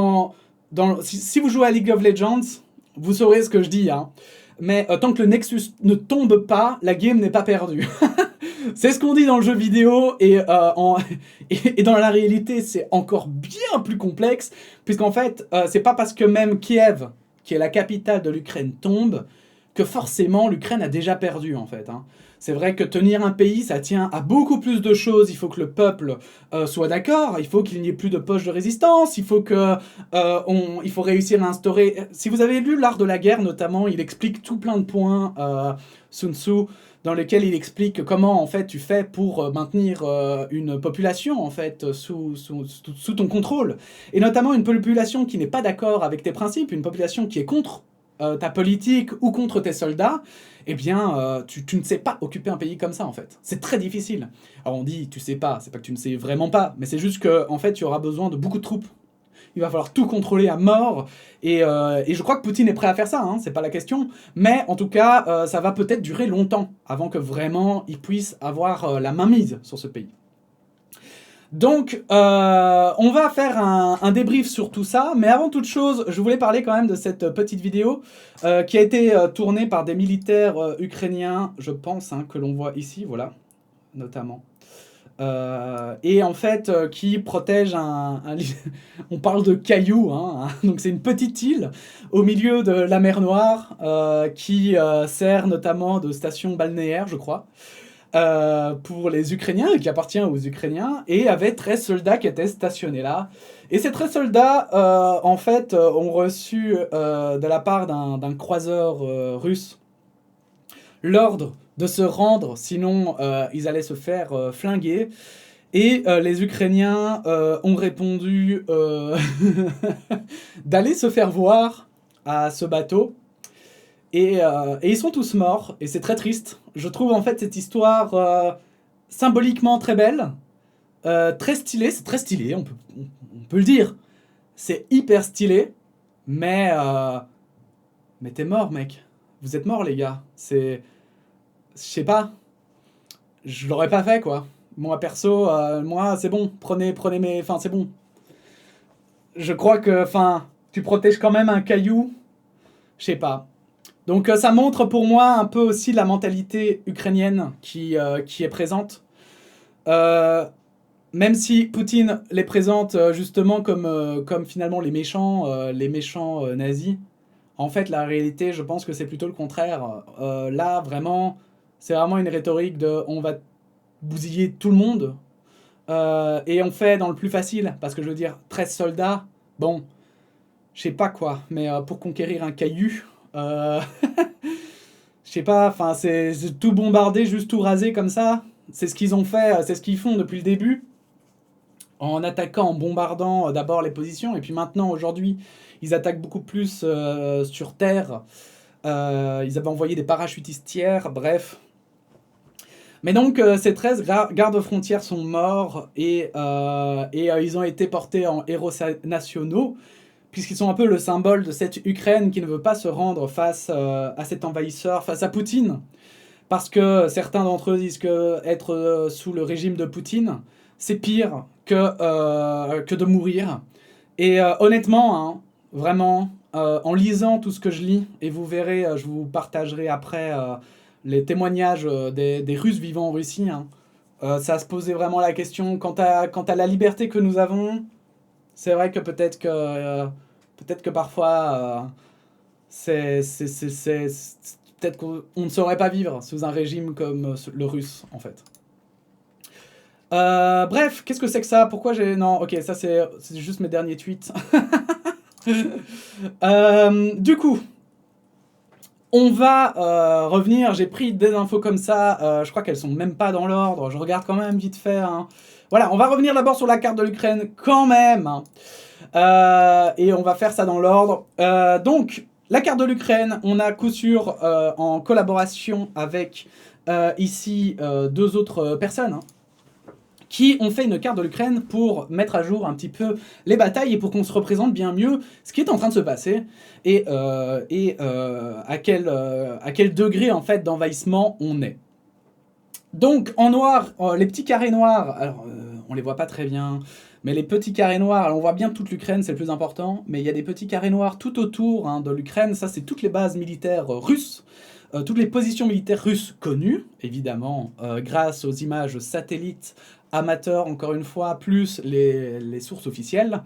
si vous jouez à League of Legends, vous saurez ce que je dis, hein. Mais tant que le Nexus ne tombe pas, la game n'est pas perdue. C'est ce qu'on dit dans le jeu vidéo, et dans la réalité, c'est encore bien plus complexe, puisqu'en fait, c'est pas parce que même Kiev, qui est la capitale de l'Ukraine, tombe, que forcément l'Ukraine a déjà perdu, en fait, hein. C'est vrai que tenir un pays, ça tient à beaucoup plus de choses. Il faut que le peuple soit d'accord, il faut qu'il n'y ait plus de poches de résistance, il faut réussir à instaurer... Si vous avez lu L'Art de la guerre, notamment, il explique tout plein de points, Sun Tzu, dans lequel il explique comment en fait tu fais pour maintenir une population en fait sous ton contrôle, et notamment une population qui n'est pas d'accord avec tes principes, une population qui est contre ta politique ou contre tes soldats. Eh bien, tu ne sais pas occuper un pays comme ça, en fait. C'est très difficile. Alors on dit, tu sais pas, c'est pas que tu ne sais vraiment pas, mais c'est juste que, en fait, tu auras besoin de beaucoup de troupes. Il va falloir tout contrôler à mort, et je crois que Poutine est prêt à faire ça, hein, c'est pas la question, mais en tout cas, ça va peut-être durer longtemps, avant que vraiment il puisse avoir la mainmise sur ce pays. Donc, on va faire un débrief sur tout ça, mais avant toute chose, je voulais parler quand même de cette petite vidéo qui a été tournée par des militaires ukrainiens, je pense, hein, que l'on voit ici, voilà, notamment. Et en fait, qui protège on parle de cailloux, hein, donc c'est une petite île au milieu de la mer Noire qui sert notamment de station balnéaire, je crois. Pour les Ukrainiens, qui appartient aux Ukrainiens, et avait 13 soldats qui étaient stationnés là. Et ces 13 soldats, en fait, ont reçu de la part d'un croiseur russe l'ordre de se rendre, sinon ils allaient se faire flinguer. Et les Ukrainiens ont répondu d'aller se faire voir à ce bateau. Et ils sont tous morts, et c'est très triste. Je trouve en fait cette histoire symboliquement très belle, très stylée, c'est très stylé, on peut le dire. C'est hyper stylé, mais t'es mort, mec. Vous êtes morts, les gars. Je sais pas, je l'aurais pas fait, quoi. Moi, perso, moi, c'est bon, prenez mes... Enfin, c'est bon. Je crois que, tu protèges quand même un caillou, je sais pas. Donc ça montre pour moi un peu aussi la mentalité ukrainienne qui est présente. Même si Poutine les présente justement comme finalement les méchants nazis, en fait la réalité je pense que c'est plutôt le contraire. Là vraiment, c'est vraiment une rhétorique de on va bousiller tout le monde, et on fait dans le plus facile, parce que je veux dire 13 soldats, bon, je sais pas quoi, mais pour conquérir un caillou... je sais pas, c'est tout bombardé, juste tout rasé comme ça. C'est ce qu'ils ont fait, c'est ce qu'ils font depuis le début. En attaquant, en bombardant d'abord les positions, et puis maintenant, aujourd'hui, ils attaquent beaucoup plus sur terre. Ils avaient envoyé des parachutistes tiers, bref. Mais donc, ces 13 gardes-frontières sont morts, et ils ont été portés en héros nationaux, puisqu'ils sont un peu le symbole de cette Ukraine qui ne veut pas se rendre face à cet envahisseur, face à Poutine. Parce que certains d'entre eux disent qu'être sous le régime de Poutine, c'est pire que de mourir. Et honnêtement, hein, vraiment, en lisant tout ce que je lis, et vous verrez, je vous partagerai après les témoignages des Russes vivant en Russie, hein, ça se posait vraiment la question, quant à la liberté que nous avons... C'est vrai que peut-être que parfois, peut-être qu'on ne saurait pas vivre sous un régime comme le russe, en fait. Bref, qu'est-ce que c'est que ça? Pourquoi j'ai... Non, ok, ça c'est juste mes derniers tweets. Du coup, On va revenir, j'ai pris des infos comme ça, je crois qu'elles sont même pas dans l'ordre, je regarde quand même vite fait. Hein. Voilà, on va revenir d'abord sur la carte de l'Ukraine quand même. Hein. Et on va faire ça dans l'ordre. Donc, la carte de l'Ukraine, on a coup sûr en collaboration avec ici 2 autres personnes. Hein, qui ont fait une carte de l'Ukraine pour mettre à jour un petit peu les batailles et pour qu'on se représente bien mieux ce qui est en train de se passer et à quel degré en fait d'envahissement on est. Donc en noir, les petits carrés noirs, alors on les voit pas très bien, mais les petits carrés noirs, alors on voit bien toute l'Ukraine, c'est le plus important, mais il y a des petits carrés noirs tout autour hein, de l'Ukraine, ça c'est toutes les bases militaires russes. Toutes les positions militaires russes connues, évidemment, grâce aux images satellites amateurs, encore une fois, plus les sources officielles.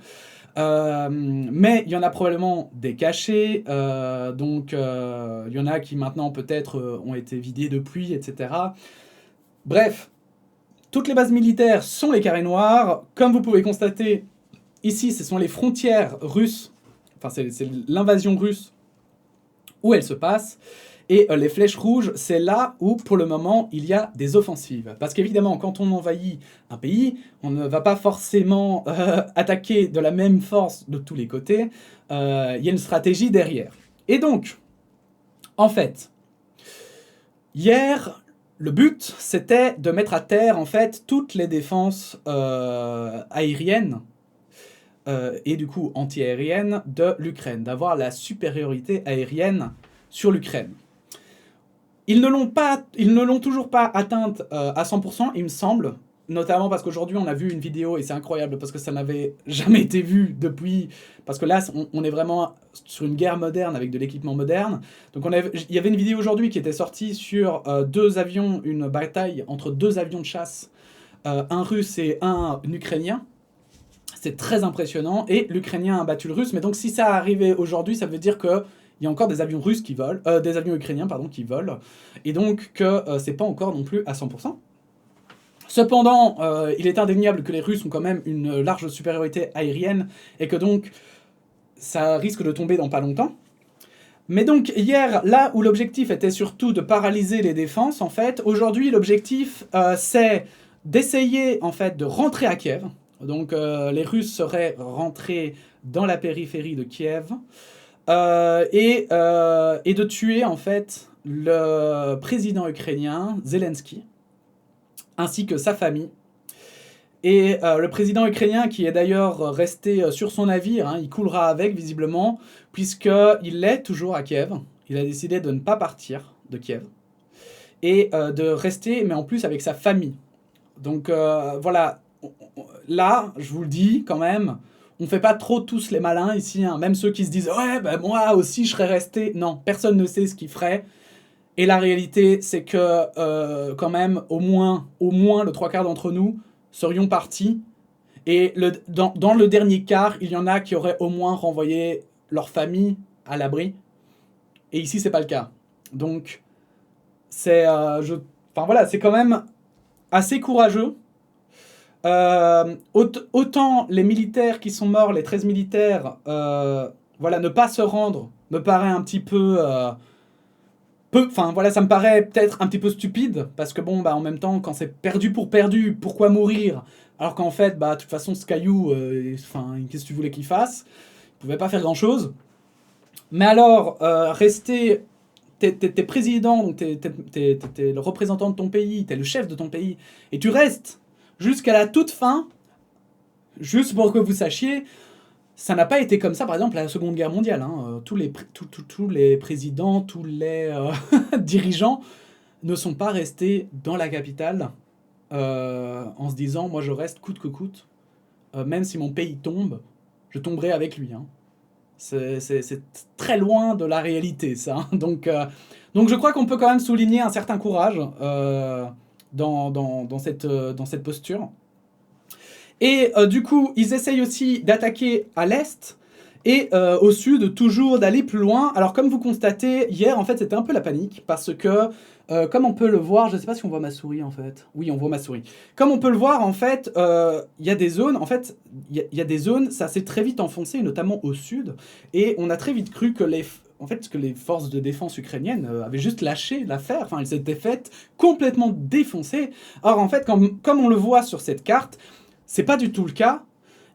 Mais il y en a probablement des cachés, donc il y en a qui maintenant peut-être ont été vidés depuis, etc. Bref, toutes les bases militaires sont les carrés noirs. Comme vous pouvez constater, ici, ce sont les frontières russes, enfin c'est l'invasion russe où elle se passe. Et les flèches rouges, c'est là où, pour le moment, il y a des offensives. Parce qu'évidemment, quand on envahit un pays, on ne va pas forcément attaquer de la même force de tous les côtés. Il y a une stratégie derrière. Et donc, en fait, hier, le but, c'était de mettre à terre, en fait, toutes les défenses aériennes et du coup anti-aériennes de l'Ukraine, d'avoir la supériorité aérienne sur l'Ukraine. Ils ne l'ont toujours pas atteinte à 100%, il me semble, notamment parce qu'aujourd'hui on a vu une vidéo, et c'est incroyable parce que ça n'avait jamais été vu depuis, parce que là on est vraiment sur une guerre moderne avec de l'équipement moderne. Donc il y avait une vidéo aujourd'hui qui était sortie sur 2 avions, une bataille entre 2 avions de chasse, un russe et un ukrainien. C'est très impressionnant, et l'Ukrainien a battu le russe, mais donc si ça arrivait aujourd'hui, ça veut dire que il y a encore des avions russes qui volent, des avions ukrainiens pardon qui volent, et donc que c'est pas encore non plus à 100%. Cependant, il est indéniable que les Russes ont quand même une large supériorité aérienne et que donc ça risque de tomber dans pas longtemps. Mais donc hier, là où l'objectif était surtout de paralyser les défenses, en fait, aujourd'hui l'objectif c'est d'essayer en fait de rentrer à Kiev. Donc les Russes seraient rentrés dans la périphérie de Kiev. Et de tuer en fait le président ukrainien Zelensky ainsi que sa famille. Et le président ukrainien qui est d'ailleurs resté sur son navire, hein, il coulera avec visiblement, puisqu'il est toujours à Kiev. Il a décidé de ne pas partir de Kiev et de rester, mais en plus avec sa famille. Donc voilà, là je vous le dis quand même, on fait pas trop tous les malins ici, hein. Même ceux qui se disent « Ouais, bah moi aussi je serais resté ». Non, personne ne sait ce qu'il ferait. Et la réalité, c'est que quand même, au moins le 3/4 d'entre nous serions partis. Et dans le dernier quart, il y en a qui auraient au moins renvoyé leur famille à l'abri. Et ici, c'est pas le cas. Donc, c'est c'est quand même assez courageux. Autant les militaires qui sont morts, les 13 militaires, ne pas se rendre me paraît un petit peu... ça me paraît peut-être un petit peu stupide, parce que en même temps, quand c'est perdu pour perdu, pourquoi mourir? Alors qu'en fait, de toute façon, ce caillou, qu'est-ce que tu voulais qu'il fasse? Il pouvait pas faire grand-chose. Mais alors, rester... T'es président, donc t'es le représentant de ton pays, t'es le chef de ton pays, et tu restes jusqu'à la toute fin, juste pour que vous sachiez, ça n'a pas été comme ça, par exemple, à la Seconde Guerre mondiale. Hein. Tous les présidents, tous les dirigeants ne sont pas restés dans la capitale en se disant « Moi, je reste coûte que coûte. Même si mon pays tombe, je tomberai avec lui. Hein. » C'est très loin de la réalité, ça. Hein. Donc je crois qu'on peut quand même souligner un certain courage dans cette posture. Et du coup, ils essayent aussi d'attaquer à l'est et au sud, toujours d'aller plus loin. Alors comme vous constatez, hier, en fait, c'était un peu la panique parce que, comme on peut le voir, je ne sais pas si on voit ma souris, en fait. Oui, on voit ma souris. Comme on peut le voir, en fait, il y a des zones, il y a des zones, ça s'est très vite enfoncé, notamment au sud, et on a très vite cru que en fait, que les forces de défense ukrainiennes avaient juste lâché l'affaire. Enfin, elles s'étaient faites complètement défoncer. Or, en fait, comme on le voit sur cette carte, c'est pas du tout le cas.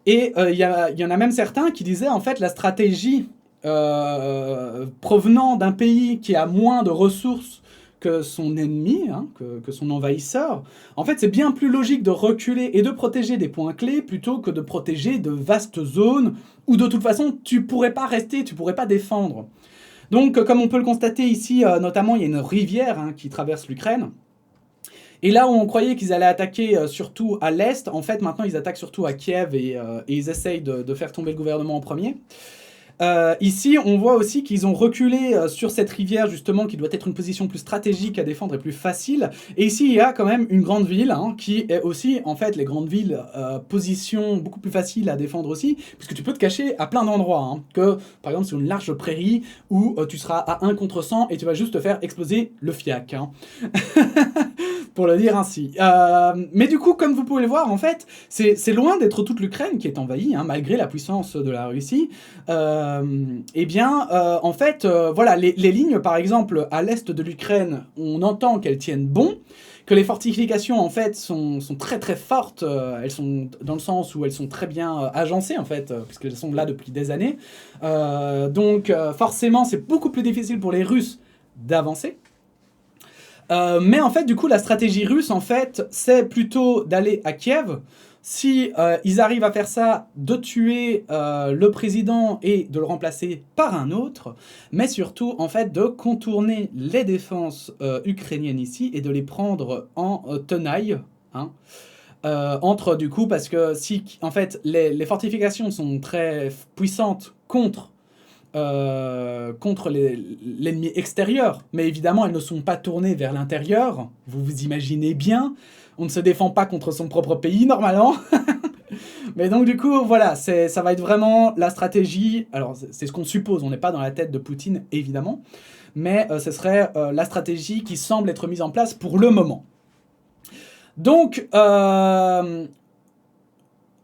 Et il y en a même certains qui disaient, en fait, la stratégie provenant d'un pays qui a moins de ressources que son ennemi, hein, que son envahisseur, en fait, c'est bien plus logique de reculer et de protéger des points clés plutôt que de protéger de vastes zones où, de toute façon, tu pourrais pas rester, tu pourrais pas défendre. Donc, comme on peut le constater ici, notamment, il y a une rivière hein, qui traverse l'Ukraine. Et là où on croyait qu'ils allaient attaquer surtout à l'Est, en fait, maintenant, ils attaquent surtout à Kiev et ils essayent de faire tomber le gouvernement en premier. Ici, on voit aussi qu'ils ont reculé sur cette rivière, justement, qui doit être une position plus stratégique à défendre et plus facile. Et ici, il y a quand même une grande ville, hein, qui est aussi, en fait, les grandes villes, position beaucoup plus facile à défendre aussi, puisque tu peux te cacher à plein d'endroits, hein, que, par exemple, sur une large prairie, où tu seras à 1 contre 100 et tu vas juste te faire exploser le fiac, hein. Pour le dire ainsi. Mais du coup, comme vous pouvez le voir, en fait, c'est loin d'être toute l'Ukraine qui est envahie, hein, malgré la puissance de la Russie. Eh bien, en fait, voilà, les lignes, par exemple, à l'est de l'Ukraine, on entend qu'elles tiennent bon, que les fortifications, en fait, sont très très fortes. Elles sont dans le sens où elles sont très bien agencées, en fait, puisqu'elles sont là depuis des années. Donc, forcément, c'est beaucoup plus difficile pour les Russes d'avancer. Mais en fait, du coup, la stratégie russe, en fait, c'est plutôt d'aller à Kiev. Si ils arrivent à faire ça, de tuer le président et de le remplacer par un autre, mais surtout, en fait, de contourner les défenses ukrainiennes ici et de les prendre en tenaille, hein. Entre, du coup, parce que si, en fait, les fortifications sont très puissantes contre l'ennemi extérieur, mais évidemment elles ne sont pas tournées vers l'intérieur, vous vous imaginez bien, on ne se défend pas contre son propre pays normalement. Mais donc du coup voilà, ça va être vraiment la stratégie, alors c'est ce qu'on suppose, on n'est pas dans la tête de Poutine évidemment, mais ce serait la stratégie qui semble être mise en place pour le moment. Donc on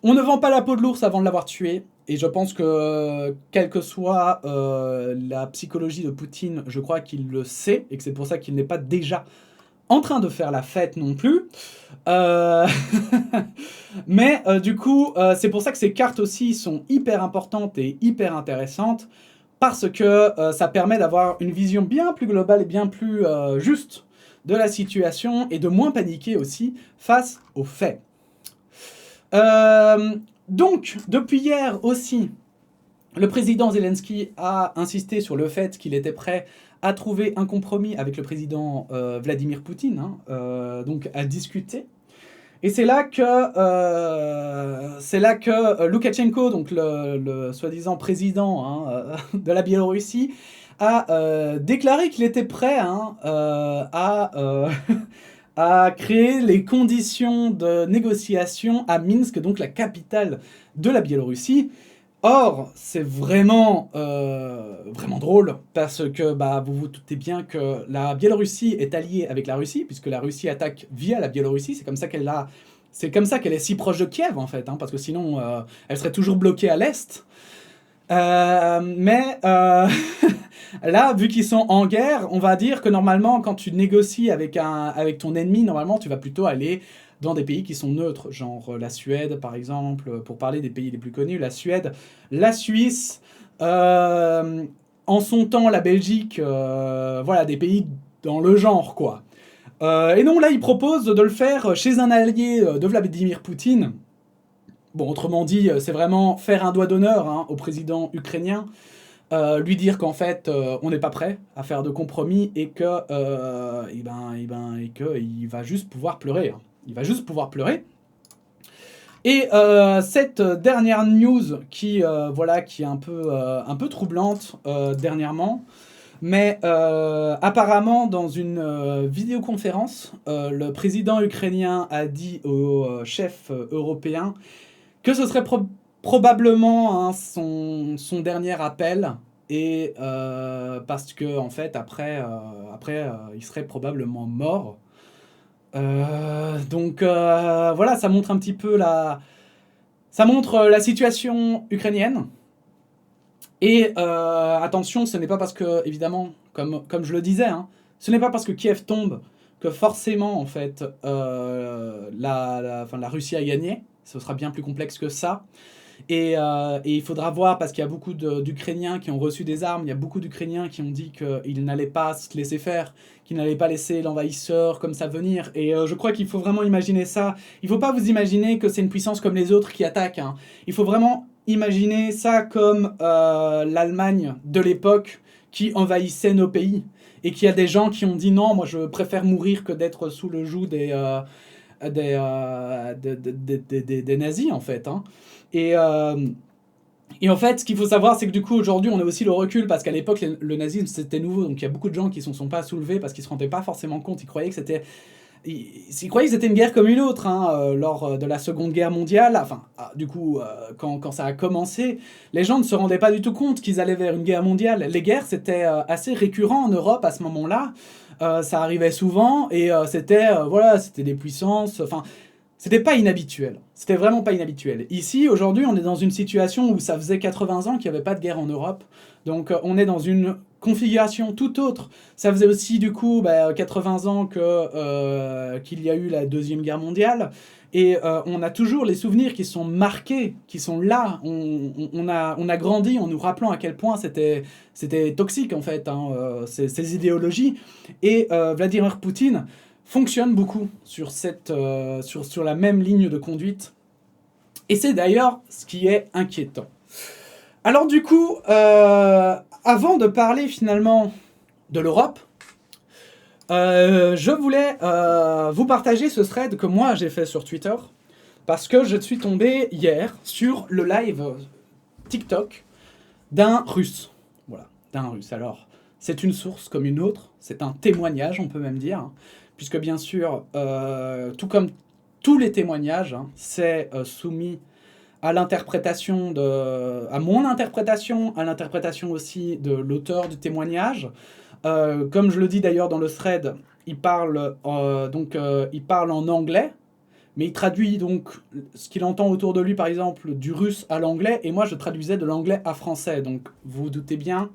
ne vend pas la peau de l'ours avant de l'avoir tué. Et je pense que, quelle que soit la psychologie de Poutine, je crois qu'il le sait, et que c'est pour ça qu'il n'est pas déjà en train de faire la fête non plus. Mais du coup, c'est pour ça que ces cartes aussi sont hyper importantes et hyper intéressantes, parce que ça permet d'avoir une vision bien plus globale et bien plus juste de la situation, et de moins paniquer aussi face aux faits. Donc, depuis hier aussi, le président Zelensky a insisté sur le fait qu'il était prêt à trouver un compromis avec le président Vladimir Poutine, hein, donc à discuter. Et c'est là que Loukachenko, donc le soi-disant président hein, de la Biélorussie, a déclaré qu'il était prêt hein, à créer les conditions de négociation à Minsk, donc la capitale de la Biélorussie. Or, c'est vraiment drôle, parce que bah, vous vous doutez bien que la Biélorussie est alliée avec la Russie, puisque la Russie attaque via la Biélorussie, c'est comme ça qu'elle est si proche de Kiev, en fait, hein, parce que sinon, elle serait toujours bloquée à l'est. Mais là, vu qu'ils sont en guerre, on va dire que normalement, quand tu négocies avec ton ennemi, normalement, tu vas plutôt aller dans des pays qui sont neutres, genre la Suède, par exemple, pour parler des pays les plus connus, la Suède, la Suisse, en son temps, la Belgique, voilà, des pays dans le genre, quoi. Et donc là, ils proposent de le faire chez un allié de Vladimir Poutine. Bon, autrement dit, c'est vraiment faire un doigt d'honneur hein, au président ukrainien, lui dire qu'en fait, on n'est pas prêt à faire de compromis et que, il va juste pouvoir pleurer. Hein. Il va juste pouvoir pleurer. Et cette dernière news qui est un peu troublante dernièrement, mais apparemment dans une vidéoconférence, le président ukrainien a dit aux chefs européens que ce serait probablement hein, son dernier appel, et parce que en fait après il serait probablement mort. Donc voilà, ça montre un petit peu la situation ukrainienne. Et attention, ce n'est pas parce que, évidemment, comme je le disais, hein, ce n'est pas parce que Kiev tombe que forcément, en fait, la Russie a gagné. Ce sera bien plus complexe que ça. Et il faudra voir, parce qu'il y a beaucoup d'Ukrainiens qui ont reçu des armes, il y a beaucoup d'Ukrainiens qui ont dit qu'ils n'allaient pas se laisser faire, qu'ils n'allaient pas laisser l'envahisseur comme ça venir. Et je crois qu'il faut vraiment imaginer ça. Il ne faut pas vous imaginer que c'est une puissance comme les autres qui attaque. Hein. Il faut vraiment imaginer ça comme l'Allemagne de l'époque qui envahissait nos pays. Et qu'il y a des gens qui ont dit non, moi je préfère mourir que d'être sous le joug des nazis, en fait. Hein. Et en fait, ce qu'il faut savoir, c'est que du coup, aujourd'hui, on a aussi le recul, parce qu'à l'époque, le nazisme, c'était nouveau. Donc, il y a beaucoup de gens qui ne se sont pas soulevés parce qu'ils ne se rendaient pas forcément compte. Ils croyaient que c'était... Ils croyaient que c'était une guerre comme une autre, hein, lors de la Seconde Guerre mondiale. Enfin, du coup, quand ça a commencé, les gens ne se rendaient pas du tout compte qu'ils allaient vers une guerre mondiale. Les guerres, c'était assez récurrent en Europe à ce moment-là. Ça arrivait souvent, et c'était des puissances... Enfin, c'était pas inhabituel. C'était vraiment pas inhabituel. Ici, aujourd'hui, on est dans une situation où ça faisait 80 ans qu'il n'y avait pas de guerre en Europe. Donc, on est dans une configuration tout autre. Ça faisait aussi, du coup, 80 ans qu'il y a eu la Deuxième Guerre mondiale. Et on a toujours les souvenirs qui sont marqués, qui sont là. On a grandi en nous rappelant à quel point c'était toxique, en fait, hein, ces idéologies. Et Vladimir Poutine fonctionne beaucoup sur la même ligne de conduite. Et c'est d'ailleurs ce qui est inquiétant. Alors du coup, avant de parler finalement de l'Europe, je voulais vous partager ce thread que moi j'ai fait sur Twitter, parce que je suis tombé hier sur le live TikTok d'un Russe. Voilà, d'un Russe. Alors, c'est une source comme une autre, c'est un témoignage, on peut même dire, hein, puisque bien sûr, tout comme tous les témoignages, hein, c'est soumis à l'interprétation à mon interprétation, à l'interprétation aussi de l'auteur du témoignage. Comme je le dis d'ailleurs dans le thread, il parle en anglais, mais il traduit donc ce qu'il entend autour de lui, par exemple, du russe à l'anglais, et moi je traduisais de l'anglais à français. Donc vous vous doutez bien,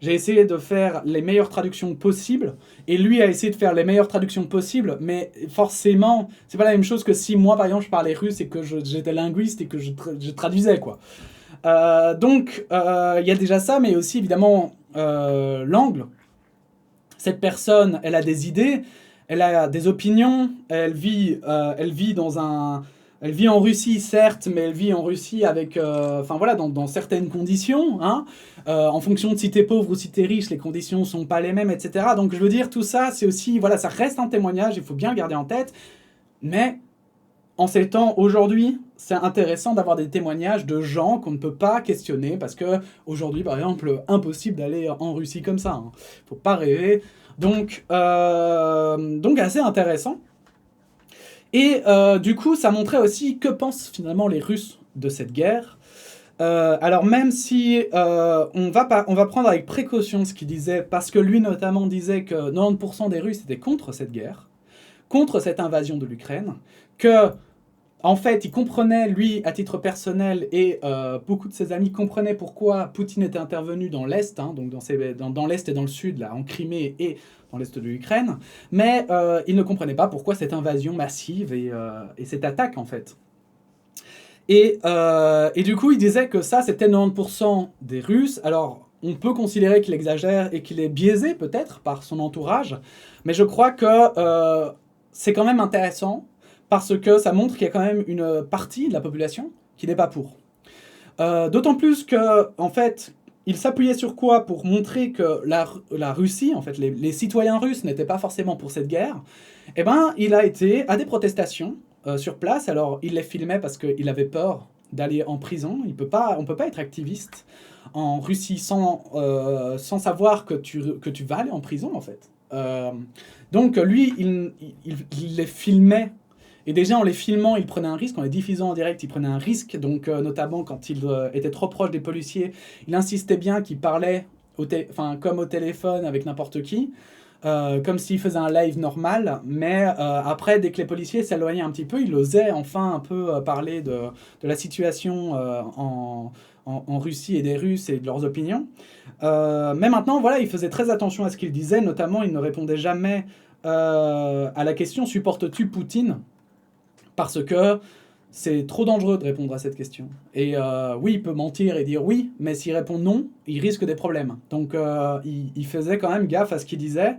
j'ai essayé de faire les meilleures traductions possibles, et lui a essayé de faire les meilleures traductions possibles, mais forcément, c'est pas la même chose que si moi, par exemple, je parlais russe et que j'étais linguiste et que je traduisais, quoi. Donc, il y a déjà ça, mais aussi, évidemment, l'angle. Cette personne, elle a des idées, elle a des opinions, elle vit en Russie, certes, mais elle vit en Russie avec, dans certaines conditions, hein. En fonction de si t'es pauvre ou si t'es riche, les conditions sont pas les mêmes, etc. Donc je veux dire, tout ça, c'est aussi, voilà, ça reste un témoignage, il faut bien le garder en tête, mais en ces temps, aujourd'hui, c'est intéressant d'avoir des témoignages de gens qu'on ne peut pas questionner, parce que aujourd'hui, par exemple, impossible d'aller en Russie comme ça, hein. Faut pas rêver. Donc assez intéressant. Et du coup, ça montrait aussi que pensent finalement les Russes de cette guerre. Alors même si on va prendre avec précaution ce qu'il disait, parce que lui notamment disait que 90% des Russes étaient contre cette guerre, contre cette invasion de l'Ukraine, que en fait il comprenait, lui, à titre personnel, et beaucoup de ses amis comprenaient pourquoi Poutine était intervenu dans l'Est, hein, donc dans l'Est et dans le Sud, là, en Crimée et dans l'Est de l'Ukraine, mais il ne comprenait pas pourquoi cette invasion massive et cette attaque, en fait. Et du coup, il disait que ça, c'était 90% des Russes. Alors, on peut considérer qu'il exagère et qu'il est biaisé, peut-être, par son entourage, mais je crois que c'est quand même intéressant, parce que ça montre qu'il y a quand même une partie de la population qui n'est pas pour. D'autant plus que, en fait, il s'appuyait sur quoi pour montrer que la Russie, en fait, les citoyens russes n'étaient pas forcément pour cette guerre. Eh ben, il a été à des protestations sur place. Alors, il les filmait parce qu'il avait peur d'aller en prison. On peut pas être activiste en Russie sans savoir que tu vas aller en prison, en fait. Donc, lui, il les filmait. Et déjà, en les filmant, il prenait un risque. En les diffusant en direct, il prenait un risque. Donc, notamment quand il était trop proche des policiers, il insistait bien qu'il parlait comme au téléphone avec n'importe qui, comme s'il faisait un live normal. Mais après, dès que les policiers s'éloignaient un petit peu, il osait enfin un peu parler de la situation en en Russie et des Russes et de leurs opinions. Mais maintenant, voilà, il faisait très attention à ce qu'il disait, notamment il ne répondait jamais à la question « supportes-tu Poutine ?» parce que c'est trop dangereux de répondre à cette question. Et oui, il peut mentir et dire oui, mais s'il répond non, il risque des problèmes. Donc il faisait quand même gaffe à ce qu'il disait.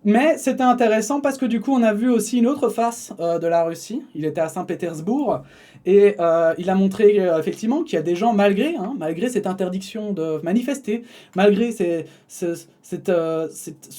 Mais c'était intéressant parce que du coup on a vu aussi une autre face de la Russie. Il était à Saint-Pétersbourg et il a montré effectivement qu'il y a des gens malgré cette interdiction de manifester, malgré ce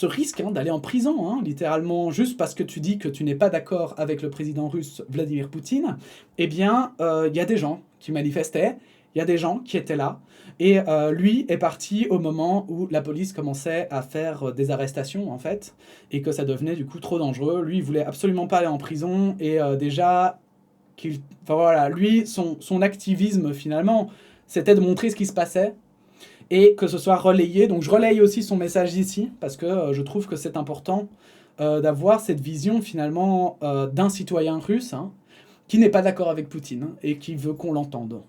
risque d'aller en prison, littéralement juste parce que tu dis que tu n'es pas d'accord avec le président russe Vladimir Poutine, eh bien il y a des gens qui manifestaient, il y a des gens qui étaient là. Et lui est parti au moment où la police commençait à faire des arrestations, en fait, et que ça devenait du coup trop dangereux. Lui, il voulait absolument pas aller en prison, et déjà, enfin voilà, lui, son activisme, finalement, c'était de montrer ce qui se passait, et que ce soit relayé. Donc je relaye aussi son message ici, parce que je trouve que c'est important d'avoir cette vision, finalement, d'un citoyen russe, qui n'est pas d'accord avec Poutine, et qui veut qu'on l'entende.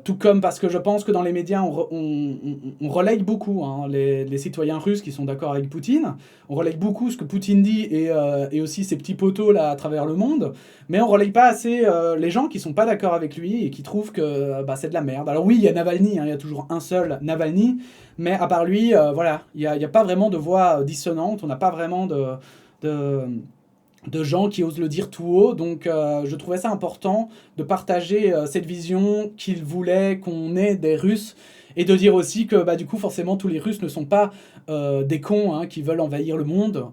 Tout comme parce que je pense que dans les médias, on relaye beaucoup les citoyens russes qui sont d'accord avec Poutine. On relaye beaucoup ce que Poutine dit et aussi ses petits poteaux là à travers le monde. Mais on relaye pas assez les gens qui sont pas d'accord avec lui et qui trouvent que c'est de la merde. Alors oui, il y a Navalny, il y a toujours un seul Navalny. Mais à part lui, voilà, il y a pas vraiment de voix dissonante. On n'a pas vraiment de gens qui osent le dire tout haut, donc je trouvais ça important de partager cette vision qu'il voulait qu'on ait des Russes, et de dire aussi que du coup forcément tous les Russes ne sont pas des cons qui veulent envahir le monde,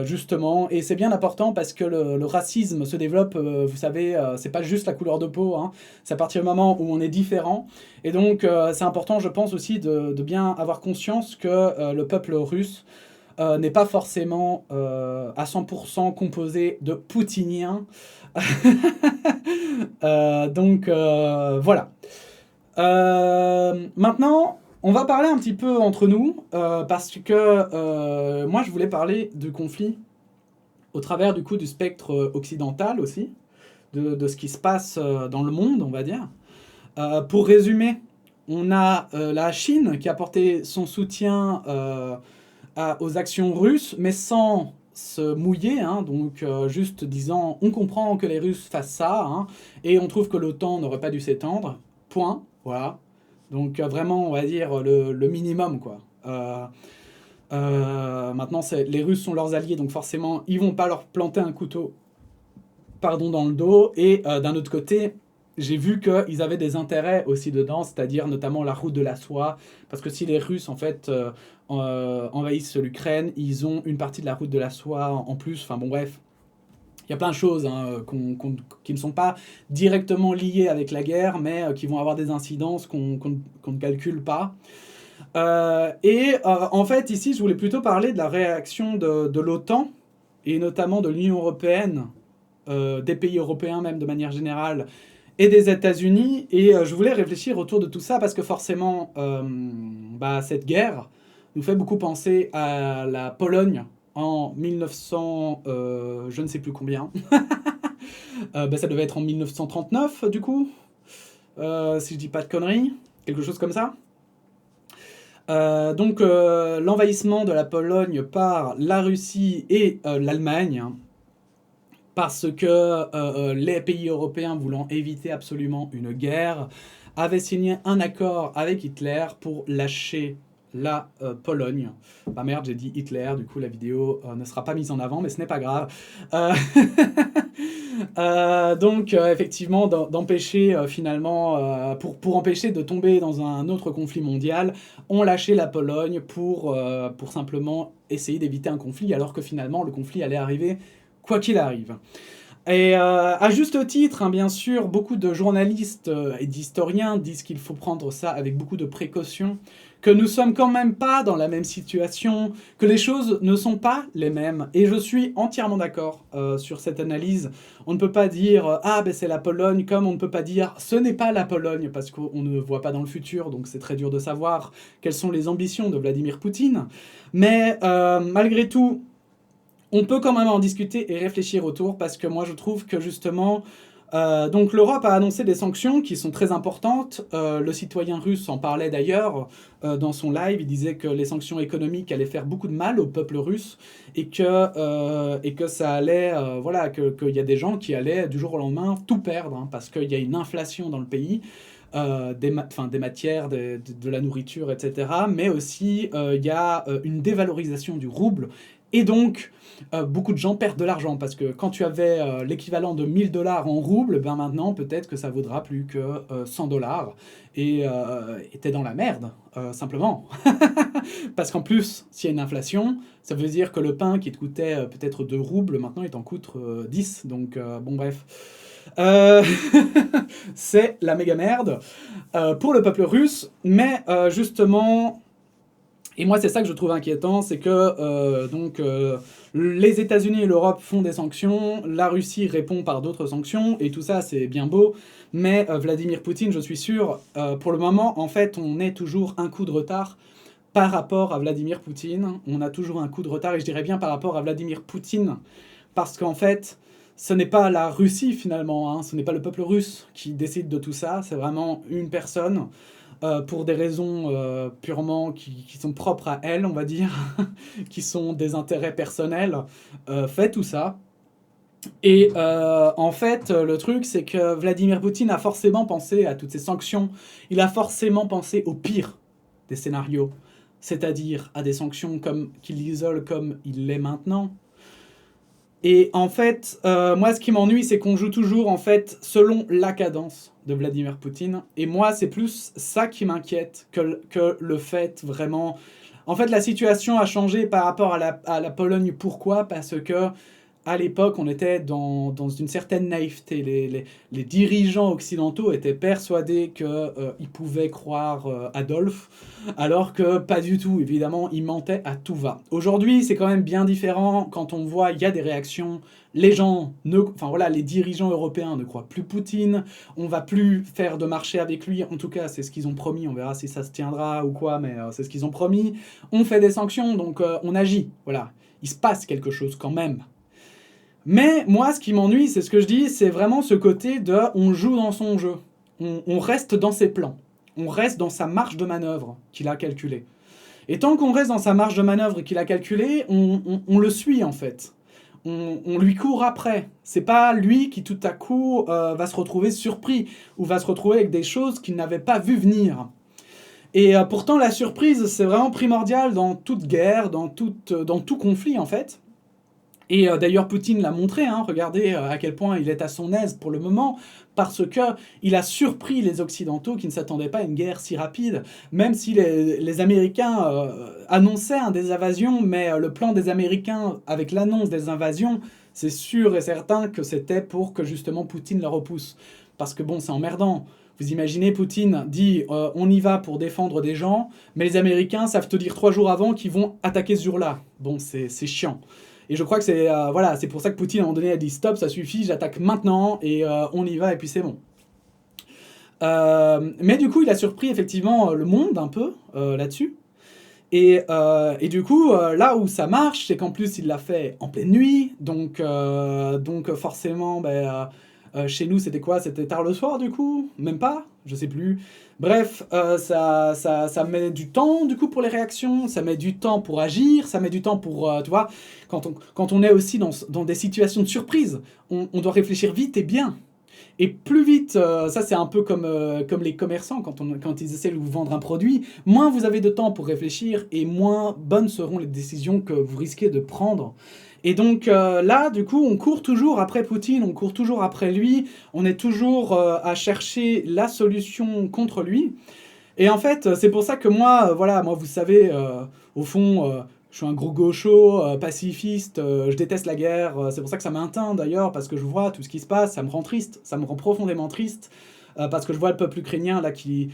justement, et c'est bien important parce que le racisme se développe, vous savez, c'est pas juste la couleur de peau, c'est à partir du moment où on est différent, et donc c'est important je pense aussi de bien avoir conscience que le peuple russe n'est pas forcément à 100% composé de poutiniens. Donc voilà. Maintenant, on va parler un petit peu entre nous, parce que moi je voulais parler du conflit au travers du coup du spectre occidental aussi, de ce qui se passe dans le monde, on va dire. Pour résumer, on a la Chine qui a apporté son soutien aux actions russes, mais sans se mouiller, donc juste disant on comprend que les Russes fassent ça, et on trouve que l'OTAN n'aurait pas dû s'étendre, point, voilà. Donc vraiment, on va dire le minimum, quoi. Maintenant, les Russes sont leurs alliés, donc forcément, ils vont pas leur planter un couteau dans le dos, et d'un autre côté, j'ai vu qu'ils avaient des intérêts aussi dedans, c'est-à-dire notamment la route de la soie, parce que si les Russes, en fait, envahissent l'Ukraine, ils ont une partie de la route de la soie en plus, enfin bon bref. Il y a plein de choses qui ne sont pas directement liées avec la guerre, mais qui vont avoir des incidences qu'on ne calcule pas. En fait, ici, je voulais plutôt parler de la réaction de l'OTAN, et notamment de l'Union européenne, des pays européens même de manière générale, et des États-Unis, et je voulais réfléchir autour de tout ça, parce que forcément, cette guerre nous fait beaucoup penser à la Pologne en 1900, je ne sais plus combien, ça devait être en 1939 du coup, si je dis pas de conneries, quelque chose comme ça. Donc l'envahissement de la Pologne par la Russie et l'Allemagne, parce que les pays européens, voulant éviter absolument une guerre, avaient signé un accord avec Hitler pour lâcher la Pologne. Bah merde, j'ai dit Hitler, du coup la vidéo ne sera pas mise en avant, mais ce n'est pas grave. Donc effectivement, d'empêcher finalement, pour empêcher de tomber dans un autre conflit mondial, on lâchait la Pologne pour simplement essayer d'éviter un conflit, alors que finalement le conflit allait arriver quoi qu'il arrive. Et à juste titre, bien sûr, beaucoup de journalistes et d'historiens disent qu'il faut prendre ça avec beaucoup de précautions, que nous sommes quand même pas dans la même situation, que les choses ne sont pas les mêmes. Et je suis entièrement d'accord sur cette analyse. On ne peut pas dire « Ah, c'est la Pologne », comme on ne peut pas dire « Ce n'est pas la Pologne », parce qu'on ne voit pas dans le futur, donc c'est très dur de savoir quelles sont les ambitions de Vladimir Poutine. Mais malgré tout, on peut quand même en discuter et réfléchir autour, parce que moi je trouve que justement, Donc l'Europe a annoncé des sanctions qui sont très importantes. Le citoyen russe en parlait d'ailleurs dans son live. Il disait que les sanctions économiques allaient faire beaucoup de mal au peuple russe et que ça allait, voilà, qu'il y a des gens qui allaient du jour au lendemain tout perdre, hein, parce qu'il y a une inflation dans le pays. Des matières, de la nourriture, etc. Mais aussi, il y a une dévalorisation du rouble. Et donc, beaucoup de gens perdent de l'argent, parce que quand tu avais l'équivalent de 1000 dollars en roubles, ben maintenant, peut-être que ça vaudra plus que 100 dollars. Et t'es dans la merde, simplement. Parce qu'en plus, s'il y a une inflation, ça veut dire que le pain qui te coûtait peut-être 2 roubles, maintenant il t'en coûte 10. Donc, bon, bref. C'est la méga merde pour le peuple russe, mais justement, et moi c'est ça que je trouve inquiétant, c'est que les États-Unis et l'Europe font des sanctions, la Russie répond par d'autres sanctions, et tout ça c'est bien beau, mais Vladimir Poutine, je suis sûr, pour le moment, en fait, on est toujours un coup de retard par rapport à Vladimir Poutine, on a toujours un coup de retard, et je dirais bien par rapport à Vladimir Poutine, parce qu'en fait, ce n'est pas la Russie finalement, hein, ce n'est pas le peuple russe qui décide de tout ça, c'est vraiment une personne, pour des raisons purement qui sont propres à elle, on va dire, qui sont des intérêts personnels, fait tout ça. Et en fait, le truc, c'est que Vladimir Poutine a forcément pensé à toutes ces sanctions, il a forcément pensé au pire des scénarios, c'est-à-dire à des sanctions qui l'isolent comme il l'est maintenant. Et en fait, moi, ce qui m'ennuie, c'est qu'on joue toujours, en fait, selon la cadence de Vladimir Poutine. Et moi, c'est plus ça qui m'inquiète que le fait, vraiment... En fait, la situation a changé par rapport à la Pologne. Pourquoi ? Parce que à l'époque, on était dans une certaine naïveté. Les dirigeants occidentaux étaient persuadés qu'ils pouvaient croire Adolphe, alors que pas du tout. Évidemment, ils mentaient à tout va. Aujourd'hui, c'est quand même bien différent. Quand on voit, il y a des réactions. Les gens, enfin voilà, les dirigeants européens ne croient plus Poutine. On va plus faire de marché avec lui. En tout cas, c'est ce qu'ils ont promis. On verra si ça se tiendra ou quoi, mais c'est ce qu'ils ont promis. On fait des sanctions, donc on agit. Voilà, il se passe quelque chose quand même. Mais moi, ce qui m'ennuie, c'est ce que je dis, c'est vraiment ce côté de on joue dans son jeu. On reste dans ses plans. On reste dans sa marge de manœuvre qu'il a calculée. Et tant qu'on reste dans sa marge de manœuvre qu'il a calculée, on le suit en fait. On lui court après. C'est pas lui qui tout à coup va se retrouver surpris ou va se retrouver avec des choses qu'il n'avait pas vu venir. Et pourtant, la surprise, c'est vraiment primordial dans toute guerre, dans tout conflit en fait. Et d'ailleurs, Poutine l'a montré, hein, regardez à quel point il est à son aise pour le moment, parce qu'il a surpris les Occidentaux qui ne s'attendaient pas à une guerre si rapide, même si les Américains annonçaient des invasions, mais le plan des Américains avec l'annonce des invasions, c'est sûr et certain que c'était pour que justement Poutine la repousse. Parce que bon, c'est emmerdant. Vous imaginez, Poutine dit on y va pour défendre des gens, mais les Américains savent te dire 3 jours avant qu'ils vont attaquer ce jour-là. Bon, c'est chiant. Et je crois que c'est voilà, c'est pour ça que Poutine, à un moment donné, a dit « Stop, ça suffit, j'attaque maintenant, et on y va, et puis c'est bon ». Mais du coup, il a surpris effectivement le monde un peu là-dessus. Et du coup, là où ça marche, c'est qu'en plus, il l'a fait en pleine nuit. Donc forcément, chez nous, c'était quoi ? C'était tard le soir, du coup ? Même pas ? Je sais plus. Bref, ça met du temps, du coup, pour les réactions. Ça met du temps pour agir. Ça met du temps pour, tu vois, quand on est aussi dans des situations de surprise, on doit réfléchir vite et bien. Et plus vite, ça c'est un peu comme les commerçants quand ils essaient de vous vendre un produit, moins vous avez de temps pour réfléchir et moins bonnes seront les décisions que vous risquez de prendre. Et donc là, du coup, on court toujours après Poutine, on court toujours après lui, on est toujours à chercher la solution contre lui. Et en fait, c'est pour ça que moi, moi vous savez, au fond... je suis un gros gaucho, pacifiste, je déteste la guerre, c'est pour ça que ça m'atteint d'ailleurs, parce que je vois tout ce qui se passe, ça me rend triste, ça me rend profondément triste, parce que je vois le peuple ukrainien là qui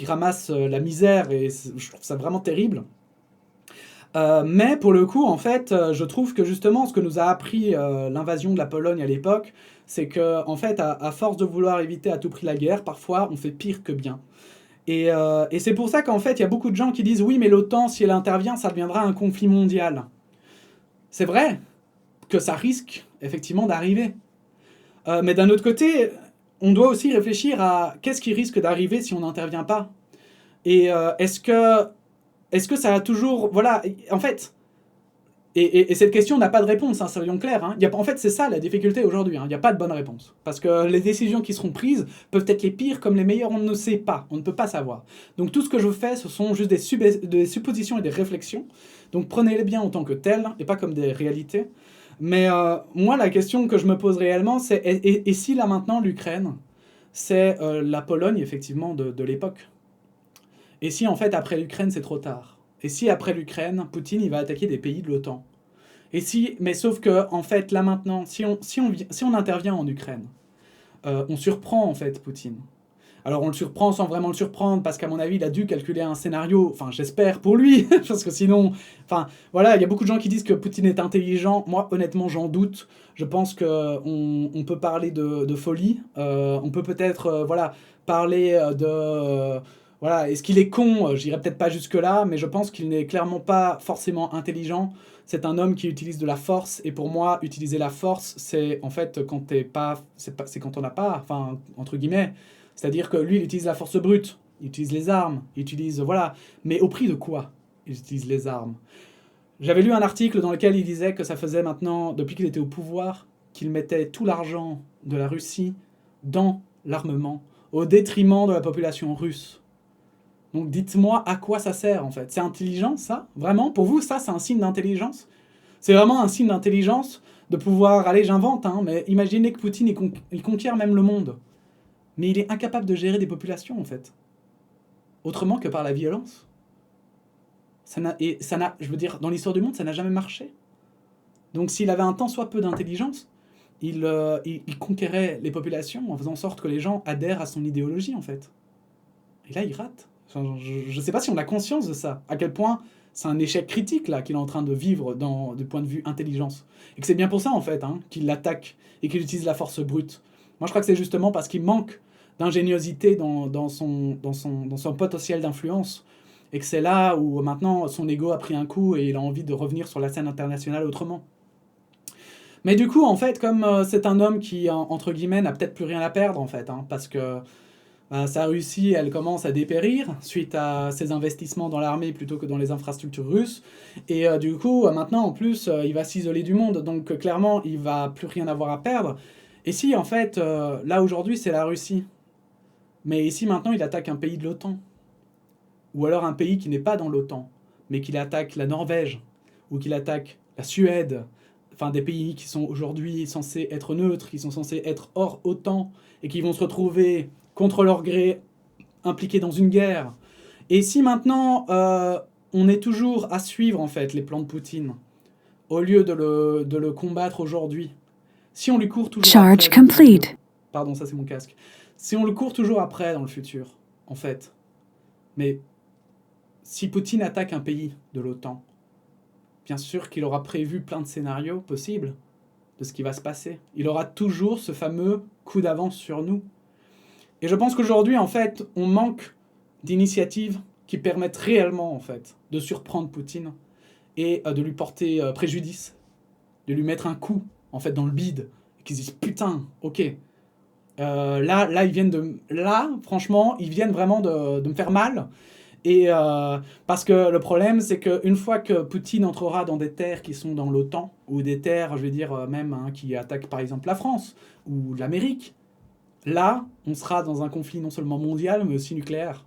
ramasse la misère, et je trouve ça vraiment terrible. Mais pour le coup, en fait, je trouve que justement, ce que nous a appris l'invasion de la Pologne à l'époque, c'est que, en fait, à force de vouloir éviter à tout prix la guerre, parfois, on fait pire que bien. Et c'est pour ça qu'en fait, il y a beaucoup de gens qui disent « Oui, mais l'OTAN, si elle intervient, ça deviendra un conflit mondial. » C'est vrai que ça risque, effectivement, d'arriver. Mais d'un autre côté, on doit aussi réfléchir à qu'est-ce qui risque d'arriver si on n'intervient pas. Et est-ce que ça a toujours... Voilà, en fait... Et cette question n'a pas de réponse, hein, soyons clairs. Hein. En fait, c'est ça la difficulté aujourd'hui. Hein. Il n'y a pas de bonne réponse. Parce que les décisions qui seront prises peuvent être les pires comme les meilleures, on ne sait pas. On ne peut pas savoir. Donc tout ce que je fais, ce sont juste des suppositions et des réflexions. Donc prenez-les bien en tant que telles et pas comme des réalités. Mais moi, la question que je me pose réellement, c'est et si là maintenant l'Ukraine, c'est la Pologne effectivement de l'époque? Et si en fait après l'Ukraine, c'est trop tard? Et si après l'Ukraine, Poutine il va attaquer des pays de l'OTAN? Et si, mais sauf que en fait là maintenant, si on intervient en Ukraine, on surprend en fait Poutine. Alors on le surprend sans vraiment le surprendre parce qu'à mon avis il a dû calculer un scénario. Enfin j'espère pour lui parce que sinon, enfin voilà, il y a beaucoup de gens qui disent que Poutine est intelligent. Moi honnêtement j'en doute. Je pense que on peut parler de folie. On peut peut-être voilà parler de voilà, est-ce qu'il est con? J'irai peut-être pas jusque-là, mais je pense qu'il n'est clairement pas forcément intelligent. C'est un homme qui utilise de la force, et pour moi, utiliser la force, c'est en fait quand t'es pas, c'est quand on n'a pas, enfin, entre guillemets. C'est-à-dire que lui, il utilise la force brute, il utilise les armes, il utilise, voilà. Mais au prix de quoi il utilise les armes? J'avais lu un article dans lequel il disait que ça faisait maintenant, depuis qu'il était au pouvoir, qu'il mettait tout l'argent de la Russie dans l'armement, au détriment de la population russe. Donc dites-moi à quoi ça sert en fait. C'est intelligent ça? Vraiment? Pour vous, ça c'est un signe d'intelligence? C'est vraiment un signe d'intelligence de pouvoir... Allez, j'invente, hein, mais imaginez que Poutine il conquiert même le monde. Mais il est incapable de gérer des populations en fait. Autrement que par la violence. Je veux dire, dans l'histoire du monde, ça n'a jamais marché. Donc s'il avait un tant soit peu d'intelligence, il conquérait les populations en faisant en sorte que les gens adhèrent à son idéologie en fait. Et là, il rate. Je ne sais pas si on a conscience de ça, à quel point c'est un échec critique là qu'il est en train de vivre du point de vue intelligence. Et que c'est bien pour ça en fait hein, qu'il l'attaque et qu'il utilise la force brute. Moi je crois que c'est justement parce qu'il manque d'ingéniosité dans son potentiel d'influence. Et que c'est là où maintenant son ego a pris un coup et il a envie de revenir sur la scène internationale autrement. Mais du coup en fait comme c'est un homme qui entre guillemets n'a peut-être plus rien à perdre en fait, hein, parce que sa Russie, elle commence à dépérir suite à ses investissements dans l'armée plutôt que dans les infrastructures russes. Et du coup, maintenant, en plus, il va s'isoler du monde. Donc, clairement, il va plus rien avoir à perdre. Et si, en fait, là, aujourd'hui, c'est la Russie. Mais ici, maintenant, il attaque un pays de l'OTAN. Ou alors un pays qui n'est pas dans l'OTAN, mais qu'il attaque la Norvège, ou qu'il attaque la Suède. Enfin, des pays qui sont aujourd'hui censés être neutres, qui sont censés être hors OTAN, et qui vont se retrouver... contre leur gré, impliqués dans une guerre. Et si maintenant, on est toujours à suivre, en fait, les plans de Poutine, au lieu de le combattre aujourd'hui, si on lui court toujours Charge après... complete. Pardon, ça c'est mon casque. Si on le court toujours après dans le futur, en fait, mais si Poutine attaque un pays de l'OTAN, bien sûr qu'il aura prévu plein de scénarios possibles de ce qui va se passer. Il aura toujours ce fameux coup d'avance sur nous. Et je pense qu'aujourd'hui, en fait, on manque d'initiatives qui permettent réellement, en fait, de surprendre Poutine et de lui porter préjudice, de lui mettre un coup, en fait, dans le bide, et qu'ils se disent, putain, ok, là, ils viennent de... Là, franchement, ils viennent vraiment de me faire mal. Et parce que le problème, c'est qu'une fois que Poutine entrera dans des terres qui sont dans l'OTAN, ou des terres, je veux dire, même, hein, qui attaquent, par exemple, la France, ou l'Amérique, là, on sera dans un conflit non seulement mondial, mais aussi nucléaire.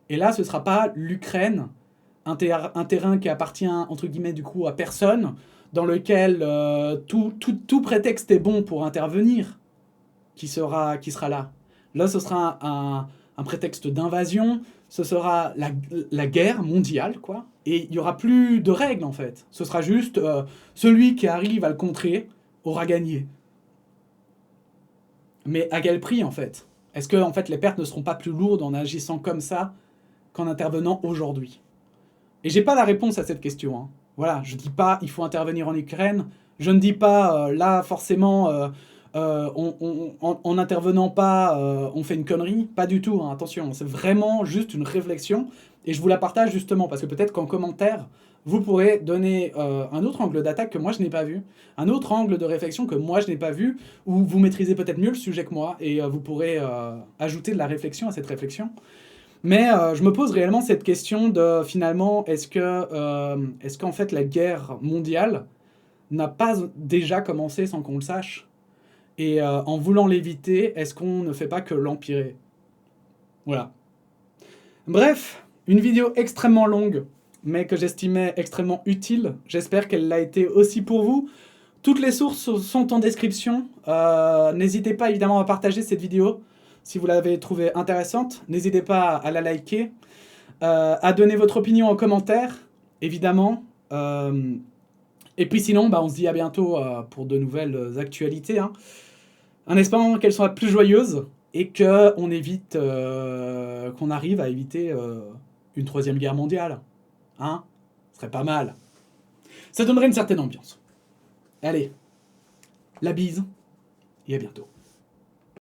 Et là, ce ne sera pas l'Ukraine, un terrain qui appartient, entre guillemets, du coup, à personne, dans lequel tout prétexte est bon pour intervenir, qui sera là. Là, ce sera un prétexte d'invasion, ce sera la guerre mondiale, quoi. Et il n'y aura plus de règles, en fait. Ce sera juste celui qui arrive à le contrer aura gagné. Mais à quel prix, en fait? Est-ce que en fait, les pertes ne seront pas plus lourdes en agissant comme ça qu'en intervenant aujourd'hui? Et j'ai pas la réponse à cette question. Hein. Voilà, je dis pas il faut intervenir en Ukraine. Je ne dis pas là forcément en n'intervenant pas, on fait une connerie. Pas du tout, hein, attention. C'est vraiment juste une réflexion. Et je vous la partage justement, parce que peut-être qu'en commentaire, vous pourrez donner un autre angle d'attaque que moi je n'ai pas vu, un autre angle de réflexion que moi je n'ai pas vu, où vous maîtrisez peut-être mieux le sujet que moi, et vous pourrez ajouter de la réflexion à cette réflexion. Mais je me pose réellement cette question de finalement, est-ce qu'en fait la guerre mondiale n'a pas déjà commencé sans qu'on le sache? Et en voulant l'éviter, est-ce qu'on ne fait pas que l'empirer? Voilà. Bref, une vidéo extrêmement longue, mais que j'estimais extrêmement utile. J'espère qu'elle l'a été aussi pour vous. Toutes les sources sont en description. N'hésitez pas évidemment à partager cette vidéo si vous l'avez trouvée intéressante. N'hésitez pas à la liker, à donner votre opinion en commentaire, évidemment. Et puis sinon, bah, on se dit à bientôt pour de nouvelles actualités, hein. En espérant qu'elles soient plus joyeuses et qu'on évite, qu'on arrive à éviter une troisième guerre mondiale. Hein? Ce serait pas mal. Ça donnerait une certaine ambiance. Allez, la bise et à bientôt.